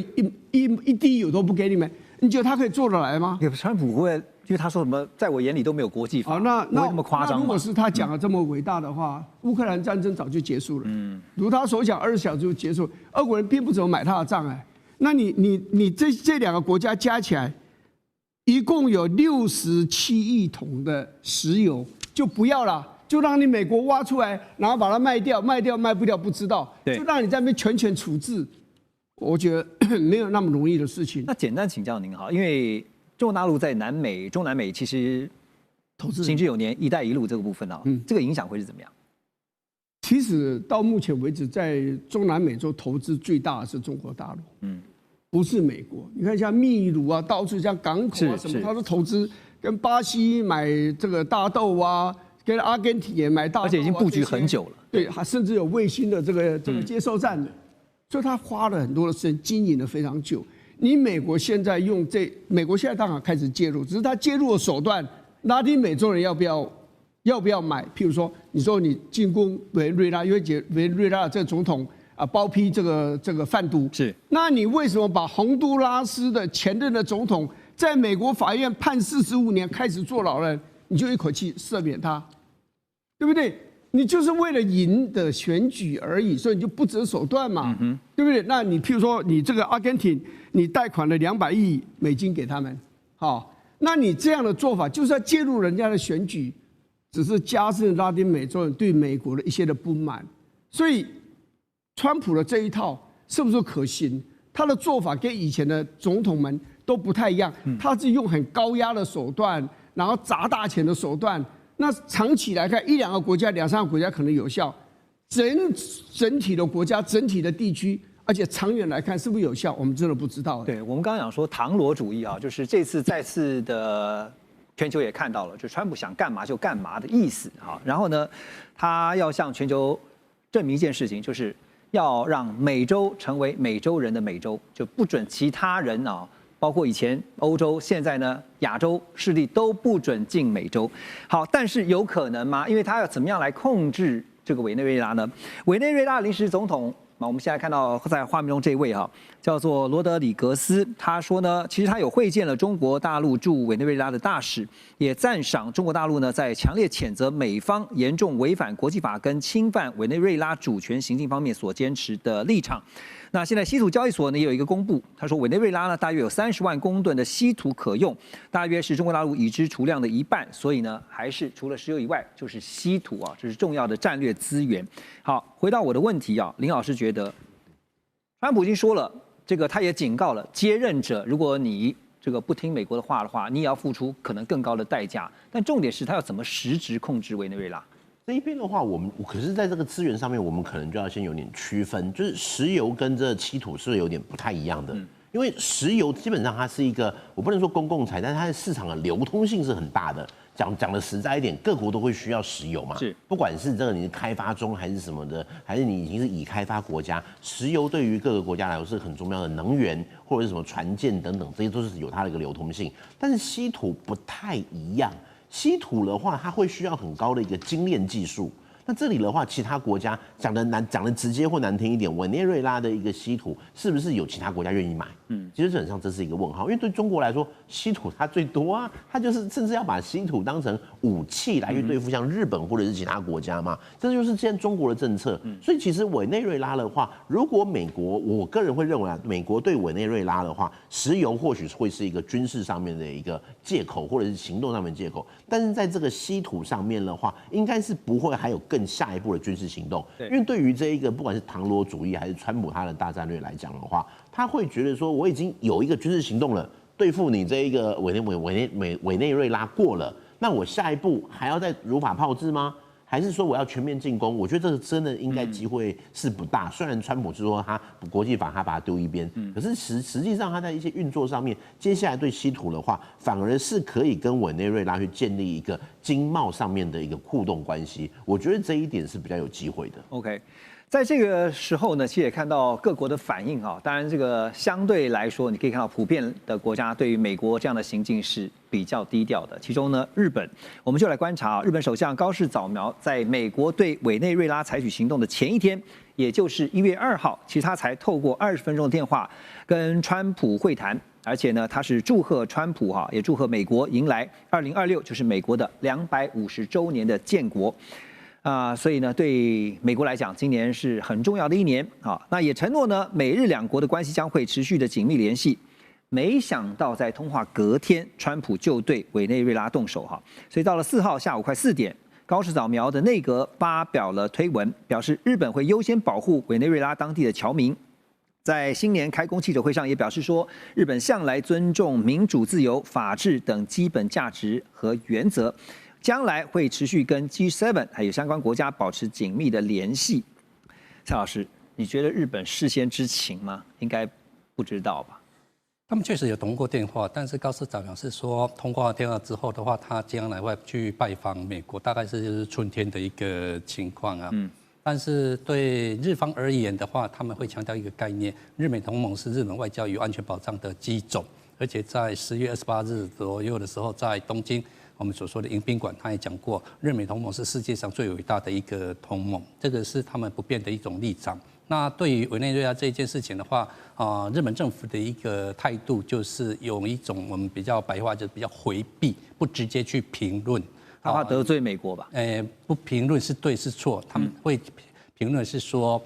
一滴油都不给你们，你觉得他可以做得来吗？川普会。因为他说什么，在我眼里都没有国际法，那不会那么夸张。如果是他讲的这么伟大的话，乌克兰战争早就结束了。如他所讲，20小时就结束。俄国人并不怎么买他的账那你这2个国家加起来，一共有67亿桶的石油，就不要了，就让你美国挖出来，然后把它卖掉卖不掉不知道，就让你在那边全处置。我觉得没有那么容易的事情。那简单请教您因为。中国大陆在南美、中南美其实投资行之有年，“一带一路”这个部分这个影响会是怎么样？其实到目前为止，在中南美洲投资最大的是中国大陆，不是美国。你看像秘鲁到处像港口什么，他都投资，跟巴西买这个大豆跟阿根廷也买大豆，而且已经布局很久了。对，还甚至有卫星的这个接收站的，所以他花了很多的时间经营了非常久。你美国现在美国现在当然开始介入，只是他介入的手段，拉丁美洲人要不要买？譬如说，你说你进攻委内瑞拉，因为委内瑞拉这个总统包庇这个贩毒，是，那你为什么把洪都拉斯的前任的总统在美国法院判45年开始坐牢了，你就一口气赦免他，对不对？你就是为了赢的选举而已，所以你就不择手段嘛，对不对？那你譬如说，你这个阿根廷，你贷款了200亿美金给他们，那你这样的做法就是要介入人家的选举，只是加深拉丁美洲人对美国的一些的不满。所以，川普的这一套是不是可行？他的做法跟以前的总统们都不太一样，他是用很高压的手段，然后砸大钱的手段。那长期来看，1、2个国家、2、3个国家可能有效，整体的国家、整体的地区，而且长远来看是不是有效，我们真的不知道。对，我们刚刚讲说唐罗主义啊，就是这次再次的全球也看到了，就川普想干嘛就干嘛的意思啊。然后呢，他要向全球证明一件事情，就是要让美洲成为美洲人的美洲，就不准其他人啊。包括以前欧洲，现在呢亚洲势力都不准进美洲。好，但是有可能吗？因为他要怎么样来控制这个委内瑞拉呢？委内瑞拉临时总统，我们现在看到在画面中这位叫做罗德里格斯，他说呢，其实他有会见了中国大陆驻委内瑞拉的大使，也赞赏中国大陆呢在强烈谴责美方严重违反国际法跟侵犯委内瑞拉主权行径方面所坚持的立场。那现在稀土交易所呢也有一个公布，他说委内瑞拉呢大约有30万公吨的稀土可用，大约是中国大陆已知储量的1半，所以呢还是除了石油以外就是稀土啊，这是重要的战略资源。好，回到我的问题啊，林老师觉得，川普已经说了，这个他也警告了接任者，如果你这个不听美国的话，你也要付出可能更高的代价。但重点是他要怎么实质控制委内瑞拉。这一边的话，可是在这个资源上面，我们可能就要先有点区分，就是石油跟这稀土是有点不太一样的。因为石油基本上它是一个，我不能说公共财，但是它的市场的流通性是很大的。讲的实在一点，各国都会需要石油嘛，是，不管是这个你是开发中还是什么的，还是你已经是已开发国家，石油对于各个国家来说是很重要的能源，或者是什么船舰等等，这些都是有它的一个流通性。但是稀土不太一样。稀土的话，它会需要很高的一个精炼技术。那这里的话，其他国家讲的直接或难听一点，委内瑞拉的一个稀土是不是有其他国家愿意买？其实基本上这是一个问号，因为对中国来说，稀土它最多啊，它就是甚至要把稀土当成武器来去对付像日本或者是其他国家嘛，这就是现在中国的政策。所以其实委内瑞拉的话，如果美国，我个人会认为啊，美国对委内瑞拉的话，石油或许会是一个军事上面的一个借口，或者是行动上面的借口，但是在这个稀土上面的话，应该是不会还有更下一步的军事行动，因为对于这一个不管是唐罗主义还是川普他的大战略来讲的话，他会觉得说我已经有一个军事行动了，对付你这一个委内瑞拉过了，那我下一步还要再如法炮制吗？还是说我要全面进攻？我觉得这个真的应该机会是不大。虽然川普是说他国际法他把它丢一边，可是实际上他在一些运作上面，接下来对稀土的话，反而是可以跟委内瑞拉去建立一个经贸上面的一个互动关系。我觉得这一点是比较有机会的。OK。在这个时候呢，其实也看到各国的反应啊。当然，这个相对来说，你可以看到普遍的国家对于美国这样的行径是比较低调的。其中呢，日本，我们就来观察日本首相高市早苗在美国对委内瑞拉采取行动的前一天，也就是1月2号，其实他才透过20分钟的电话跟川普会谈，而且呢，他是祝贺川普也祝贺美国迎来2026，就是美国的250周年的建国。所以呢，对美国来讲，今年是很重要的一年啊。那也承诺呢，美日两国的关系将会持续的紧密联系。没想到在通话隔天，川普就对委内瑞拉动手所以到了4号下午快4点，高市早苗的内阁发表了推文，表示日本会优先保护委内瑞拉当地的侨民。在新年开工记者会上也表示说，日本向来尊重民主、自由、法治等基本价值和原则。将来会持续跟 G7 还有相关国家保持紧密的联系。蔡老师，你觉得日本事先知情吗？应该不知道吧？他们确实有通过电话，但是高市早苗是说，通过电话之后的话，他将来会去拜访美国，大概是就是春天的一个情况啊。但是对日方而言的话，他们会强调一个概念：日美同盟是日本外交与安全保障的基种，而且在10月28日左右的时候，在东京。我们所说的迎宾馆，他也讲过，日美同盟是世界上最伟大的一个同盟，这个是他们不变的一种立场。那对于委内瑞拉这一件事情的话，日本政府的一个态度就是有一种我们比较白话，就是比较回避，不直接去评论，他怕得罪美国吧？不评论是对是错，他们会评论是说，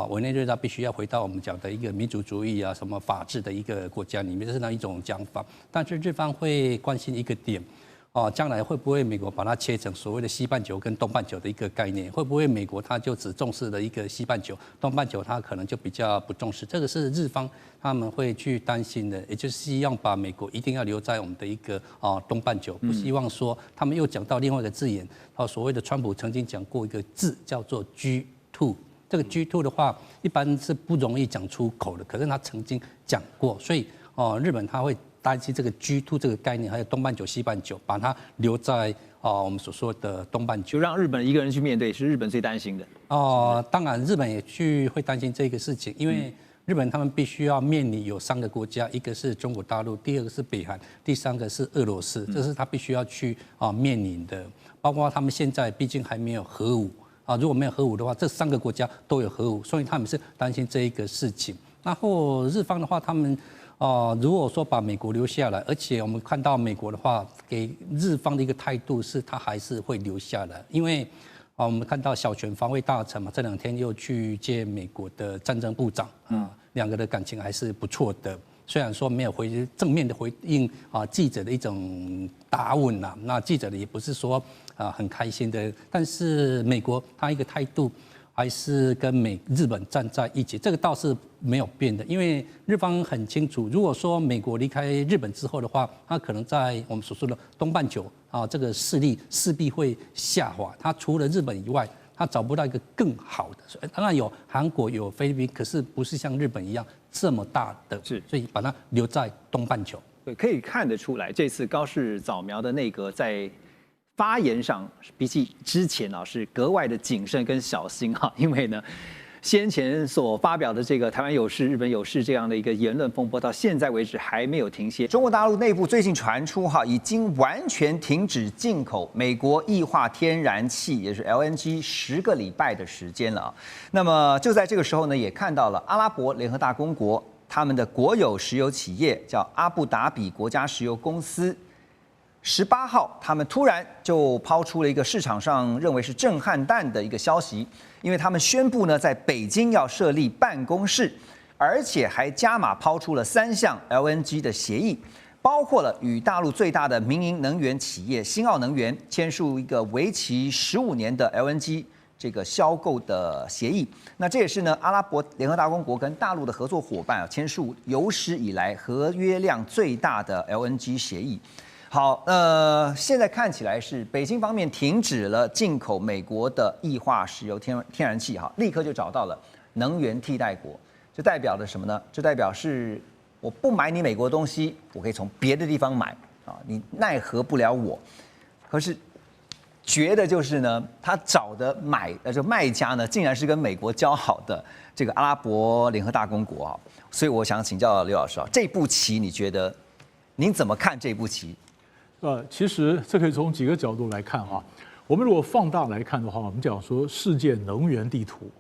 委内瑞拉必须要回到我们讲的一个民主主义啊、什么法治的一个国家里面，这是那一种讲法。但是日方会关心一个点，将来会不会美国把它切成所谓的西半球跟东半球的一个概念？会不会美国它就只重视了一个西半球，东半球它可能就比较不重视？这个是日方他们会去担心的，也就是希望把美国一定要留在我们的一个东半球，不希望说他们又讲到另外一个字眼，所谓的川普曾经讲过一个字叫做 G2。这个 G2 的话，一般是不容易讲出口的，可是他曾经讲过，所以日本他会担心这个 G2 这个概念，还有东半球、西半球，把它留在我们所说的东半球，就让日本一个人去面对，是日本最担心的。当然日本也会担心这个事情，因为日本他们必须要面临有3个国家，一个是中国大陆，第2个是北韩，第3个是俄罗斯，这是他必须要去面临的。包括他们现在毕竟还没有核武。如果没有核武的话，这3个国家都有核武，所以他们是担心这一个事情。然后日方的话，他们如果说把美国留下来，而且我们看到美国的话，给日方的一个态度是，他还是会留下来，因为我们看到小泉防卫大臣嘛，这2天又去见美国的战争部长，2个的感情还是不错的。虽然说没有正面的回应记者的一种答问呐，那记者的也不是说很开心的，但是美国他一个态度还是跟日本站在一起，这个倒是没有变的，因为日方很清楚，如果说美国离开日本之后的话，他可能在我们所说的东半球这个势力势必会下滑，他除了日本以外，他找不到一个更好的，当然有韩国有菲律宾，可是不是像日本一样这么大的，所以把它留在东半球。对，可以看得出来，这次高市早苗的内阁在发言上，比起之前是格外的谨慎跟小心因为呢，先前所发表的这个台湾有事、日本有事这样的一个言论风波，到现在为止还没有停歇。中国大陆内部最近传出已经完全停止进口美国液化天然气，也是 LNG 10个礼拜的时间了那么就在这个时候呢，也看到了阿拉伯联合大公国他们的国有石油企业叫阿布达比国家石油公司。18号，他们突然就抛出了一个市场上认为是震撼弹的一个消息，因为他们宣布呢，在北京要设立办公室，而且还加码抛出了3项 LNG 的协议，包括了与大陆最大的民营能源企业新奥能源签署一个为期15年的 LNG 这个销购的协议。那这也是呢，阿拉伯联合大公国跟大陆的合作伙伴签署有史以来合约量最大的 LNG 协议。好，现在看起来是北京方面停止了进口美国的液化石油天然气，立刻就找到了能源替代国。这代表的什么呢？这代表是我不买你美国的东西，我可以从别的地方买你奈何不了我。可是觉得就是呢，他找的这卖家呢，竟然是跟美国交好的这个阿拉伯联合大公国所以我想请教刘老师这步棋你觉得您怎么看这步棋？其实这可以从几个角度来看我们如果放大来看的话，我们讲说世界能源地图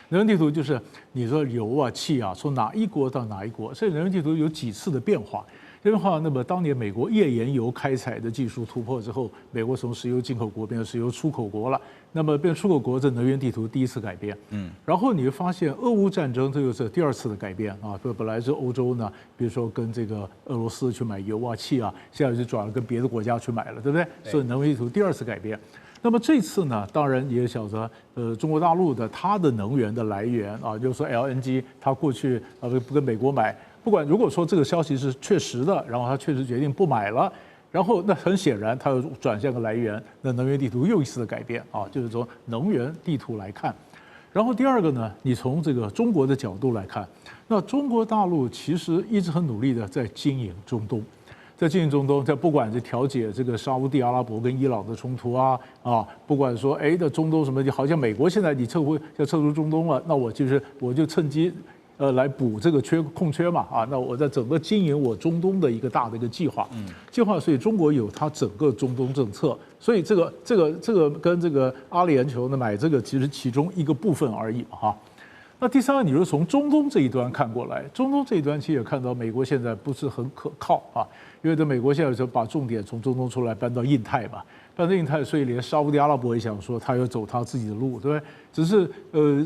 能源地图就是你说油气从哪一国到哪一国，所以能源地图有几次的变化。这样的话，那么当年美国页岩油开采的技术突破之后，美国从石油进口国变成石油出口国了。那么变出口国，这能源地图第一次改变。然后你会发现，俄乌战争这就是第2次的改变本来是欧洲呢，比如说跟这个俄罗斯去买油气现在就转了跟别的国家去买了，对不对？所以能源地图第2次改变。那么这次呢，当然也晓得，中国大陆的它的能源的来源就是说 LNG， 它过去不跟美国买。不管如果说这个消息是确实的，然后他确实决定不买了，然后那很显然他又转向个来源，那能源地图又一次的改变就是从能源地图来看。然后第2个呢，你从这个中国的角度来看，那中国大陆其实一直很努力的在经营中东，在不管是调解这个沙烏地阿拉伯跟伊朗的冲突不管说的中东什么，好像美国现在你要撤出中东了，那我就趁机。来补这个空缺嘛那我在整个经营我中东的一个大的一个计划，所以中国有它整个中东政策，所以这个跟这个阿联酋呢买这个其实其中一个部分而已那第3个，你说从中东这一端看过来，中东这一端其实也看到美国现在不是很可靠因为美国现在就把重点从中东出来搬到印太嘛。半印太，所以连沙烏地阿拉伯也想说他要走他自己的路，对不对？只是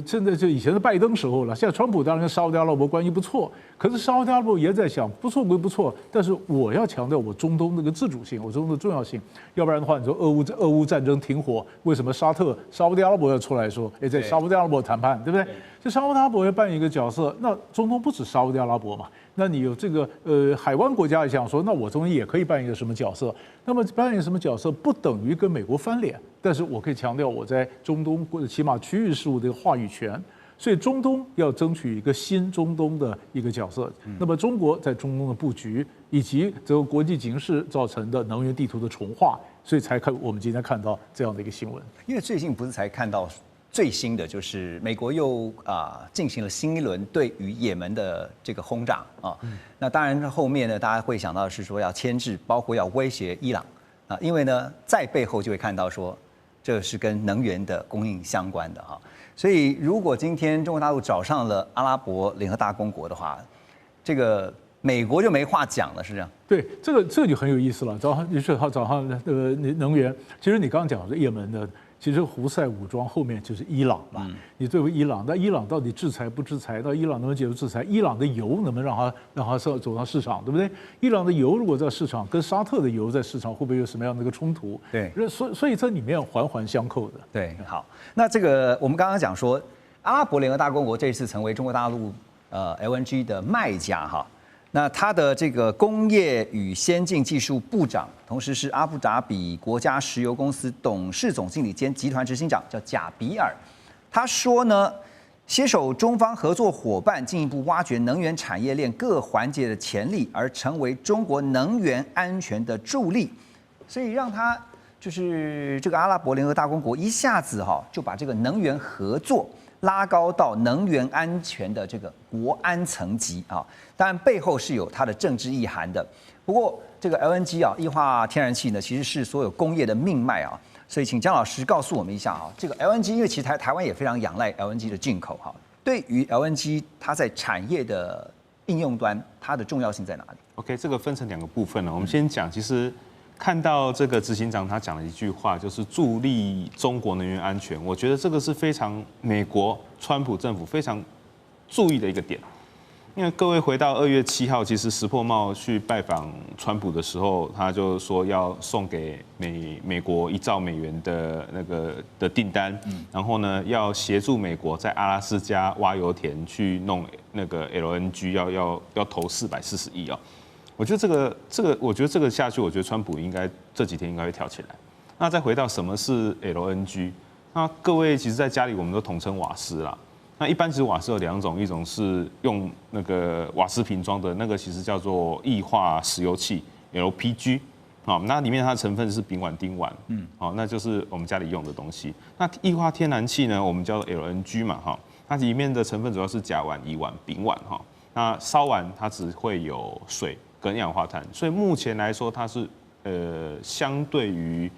现在就以前的拜登时候了，现在川普当然跟沙烏地阿拉伯关系不错，可是沙烏地阿拉伯也在想，不错归不错，但是我要强调我中东那个自主性，我中东的重要性，要不然的话，你说俄乌战争停火，为什么沙烏地阿拉伯要出来说，在沙烏地阿拉伯谈判，对不对？就沙烏地阿拉伯要扮演一个角色，那中东不止沙烏地阿拉伯嘛。那你有这个海湾国家也想说，那我中间也可以扮演一个什么角色？那么扮演什么角色不等于跟美国翻脸，但是我可以强调我在中东或者起码区域事务的一个话语权。所以中东要争取一个新中东的一个角色。那么中国在中东的布局，以及这个国际形势造成的能源地图的重划，所以才我们今天看到这样的一个新闻。因为最近不是才看到。最新的就是美国又进行了新一轮对于也门的这个轰炸啊，那当然后面呢，大家会想到是说要牵制，包括要威胁伊朗啊，因为呢在背后就会看到说这是跟能源的供应相关的哈，所以如果今天中国大陆找上了阿拉伯联合大公国的话，这个美国就没话讲了，是这样？对，这个就很有意思了。早上能源，其实你刚刚讲的也门的。其实胡塞武装后面就是伊朗嘛，你作为伊朗，那伊朗到底制裁不制裁？那伊朗能不能解除制裁？伊朗的油能不能让它走上市场，对不对？伊朗的油如果在市场跟沙特的油在市场，会不会有什么样的一个冲突？对，所以这里面环环相扣的。对，好，那这个我们刚刚讲说，阿拉伯联合大公国这次成为中国大陆LNG 的卖家哈。那他的这个工业与先进技术部长，同时是阿布达比国家石油公司董事总经理兼集团执行长，叫贾比尔。他说呢，携手中方合作伙伴，进一步挖掘能源产业链各环节的潜力，而成为中国能源安全的助力。所以让他就是这个阿拉伯联合大公国一下子就把这个能源合作拉高到能源安全的这个国安层级啊，当然背后是有它的政治意涵的。不过这个 LNG 液化天然气呢，其实是所有工业的命脉啊，所以请姜老师告诉我们一下这个 LNG， 因为其实台湾也非常仰赖 LNG 的进口哈，对于 LNG 它在产业的应用端，它的重要性在哪里 ？OK， 这个分成2个部分呢，我们先讲，其实。看到这个执行长他讲了一句话，就是助力中国能源安全。我觉得这个是非常美国川普政府非常注意的一个点。因为各位回到2月7号，其实石破茂去拜访川普的时候，他就说要送给美国1兆美元的的订单，然后呢要协助美国在阿拉斯加挖油田去弄那个 LNG， 要投440亿啊。我觉得我觉得这个下去，我觉得川普应该这几天应该会跳起来。那再回到什么是 LNG？ 那各位其实在家里我们都统称瓦斯啦。那一般其实瓦斯有2种，一种是用那个瓦斯瓶装的那个，其实叫做液化石油气 LPG。好，那里面它的成分是丙烷、丁烷，好，那就是我们家里用的东西。那液化天然气呢，我们叫做 LNG 嘛，哈，它里面的成分主要是甲烷、乙烷、丙烷，哈。那烧完它只会有水跟二氧化碳，所以目前来说它是相对于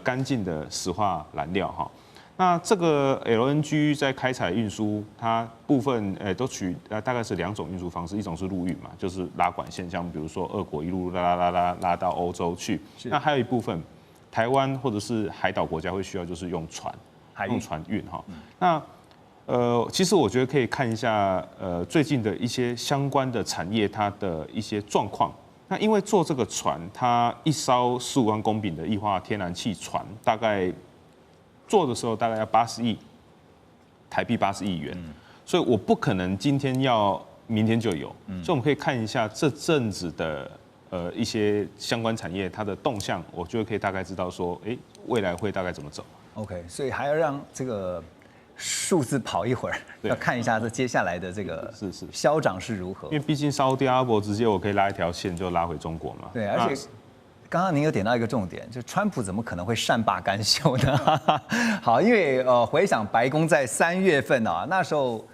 干净的石化燃料哈。那这个 LNG 在开采运输，它部分都取大概是2种运输方式，一种是陆运嘛，就是拉管线，像比如说俄国一路拉到欧洲去。那还有一部分，台湾或者是海岛国家会需要就是用船运哈。那其实我觉得可以看一下最近的一些相关的产业它的一些状况。那因为做这个船，它一艘15万公丙的液化天然气船，大概做的时候大概要80亿台币，80亿元，所以我不可能今天要明天就有，所以我们可以看一下这阵子的一些相关产业它的动向，我觉得可以大概知道说，未来会大概怎么走。OK， 所以还要让这个数字跑一会儿，要看一下这接下来的这个消长是如何。因为毕竟沙烏地阿拉伯直接我可以拉一条线就拉回中国嘛。对，而且刚刚您有点到一个重点，就川普怎么可能会善罢甘休呢？好，因为回想白宫在3月份啊，那时候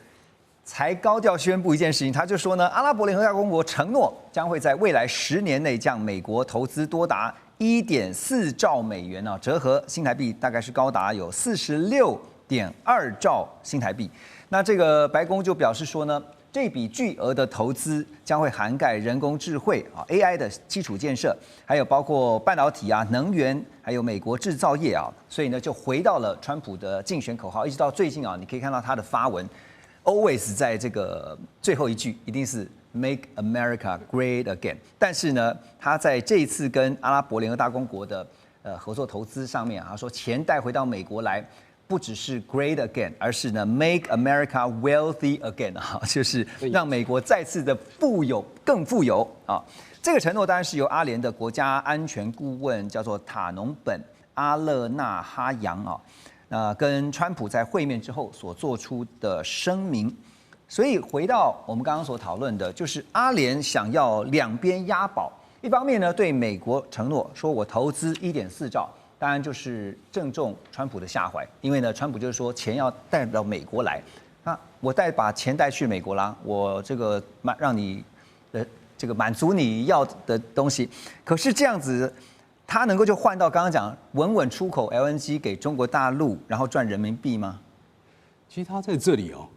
才高调宣布一件事情，他就说呢，阿拉伯联合大公国承诺将会在未来10年内将美国投资多达1.4兆美元啊，折合新台币大概是高达有46.2兆新台币。那这个白宫就表示说呢，这笔巨额的投资将会涵盖人工智慧啊、AI 的基础建设，还有包括半导体啊、能源，还有美国制造业啊。所以呢，就回到了川普的竞选口号，一直到最近啊，你可以看到他的发文 ，always 在这个最后一句一定是 Make America Great Again。但是呢，他在这一次跟阿拉伯联合大公国的合作投资上面啊，他说钱带回到美国来。不只是 great again， 而是呢 make America wealthy again 啊，就是让美国再次的更富有啊。这个承诺当然是由阿联的国家安全顾问叫做塔农本阿勒纳哈扬啊，跟川普在会面之后所做出的声明。所以回到我们刚刚所讨论的，就是阿联想要两边押宝，一方面呢对美国承诺说我投资1.4兆。当然就是正中川普的下怀，因为呢，川普就是说钱要带到美国来，那我把钱带去美国啦，我这个让你这个满足你要的东西，可是这样子，他能够就换到刚刚讲稳稳出口 LNG 给中国大陆，然后赚人民币吗？其实他在这里哦，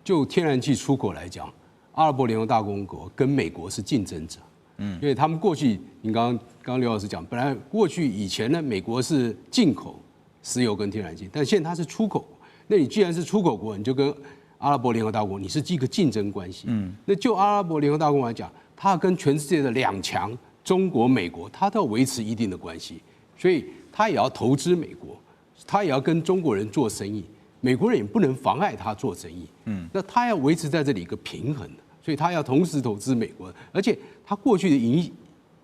就天然气出口来讲，阿拉伯联合大公国跟美国是竞争者。因为他们过去，你刚刚刘老师讲，本来过去以前呢，美国是进口石油跟天然气，但现在它是出口。那你既然是出口国，你就跟阿拉伯联合大公国，你是一个竞争关系。那就阿拉伯联合大公国来讲，它跟全世界的2强，中国、美国，它都要维持一定的关系，所以它也要投资美国，它也要跟中国人做生意，美国人也不能妨碍他做生意。那他要维持在这里一个平衡的。所以他要同时投资美国，而且他过去的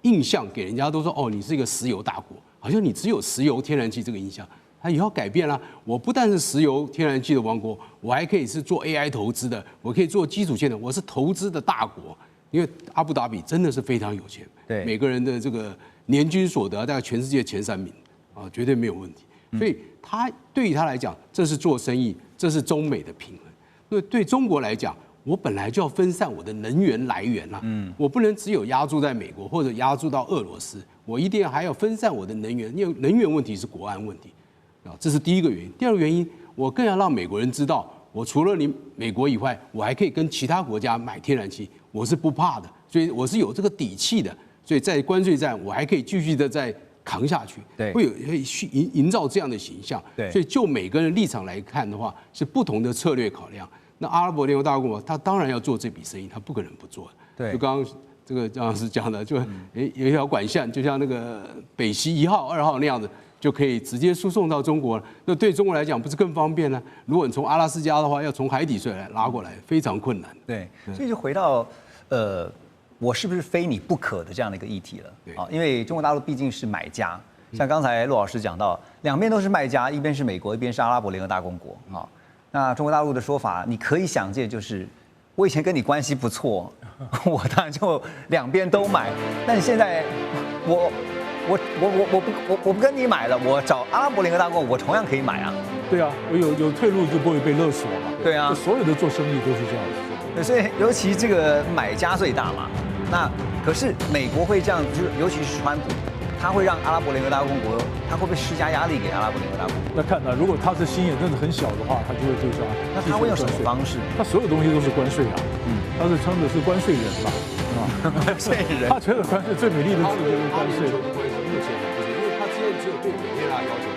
印象给人家都说哦，你是一个石油大国，好像你只有石油、天然气这个印象。他以后改变了，我不但是石油、天然气的王国，我还可以是做 AI 投资的，我可以做基础建设，我是投资的大国。因为阿布达比真的是非常有钱，对每个人的这个年均所得大概全世界前3名啊，绝对没有问题。所以他对于他来讲，这是做生意，这是中美的平衡。那对中国来讲，我本来就要分散我的能源来源啦，我不能只有押注在美国或者押注到俄罗斯，我一定还要分散我的能源，因为能源问题是国安问题，啊，这是第一个原因。第二个原因，我更要让美国人知道，我除了你美国以外，我还可以跟其他国家买天然气，我是不怕的，所以我是有这个底气的，所以在关税战我还可以继续的再扛下去，对，会营造这样的形象，对，所以就每个人立场来看的话，是不同的策略考量。那阿拉伯联合大公国，他当然要做这笔生意，他不可能不做。对，就刚刚这个张老师讲的，就有一条管线，就像那个北溪1号、2号那样子，就可以直接输送到中国了。那对中国来讲，不是更方便呢？如果你从阿拉斯加的话，要从海底水来拉过来，非常困难。对，所以就回到我是不是非你不可的这样的一个议题了啊？因为中国大陆毕竟是买家，像刚才陆老师讲到，两边都是卖家，一边是美国，一边是阿拉伯联合大公国啊。那中国大陆的说法，你可以想见，就是我以前跟你关系不错，我当然就两边都买。但现在我不跟你买了，我找阿拉伯联合大公国，我同样可以买啊。对啊，我有退路就不会被勒索嘛。对啊，所有的做生意都是这样的。对，所以尤其这个买家最大嘛。那可是美国会这样，就是尤其是川普。他会让阿拉伯联合大公国，他会不会施加压力给阿拉伯联合大公国？那看如果他的心眼真的很小的话，他就会对他。那他会用什么方式？他所有东西都是关税啊，他是称的是关税人嘛，啊，关税人。他觉得关税最美丽的字就是关税。目前还不是，因为他之前只有对美国要求。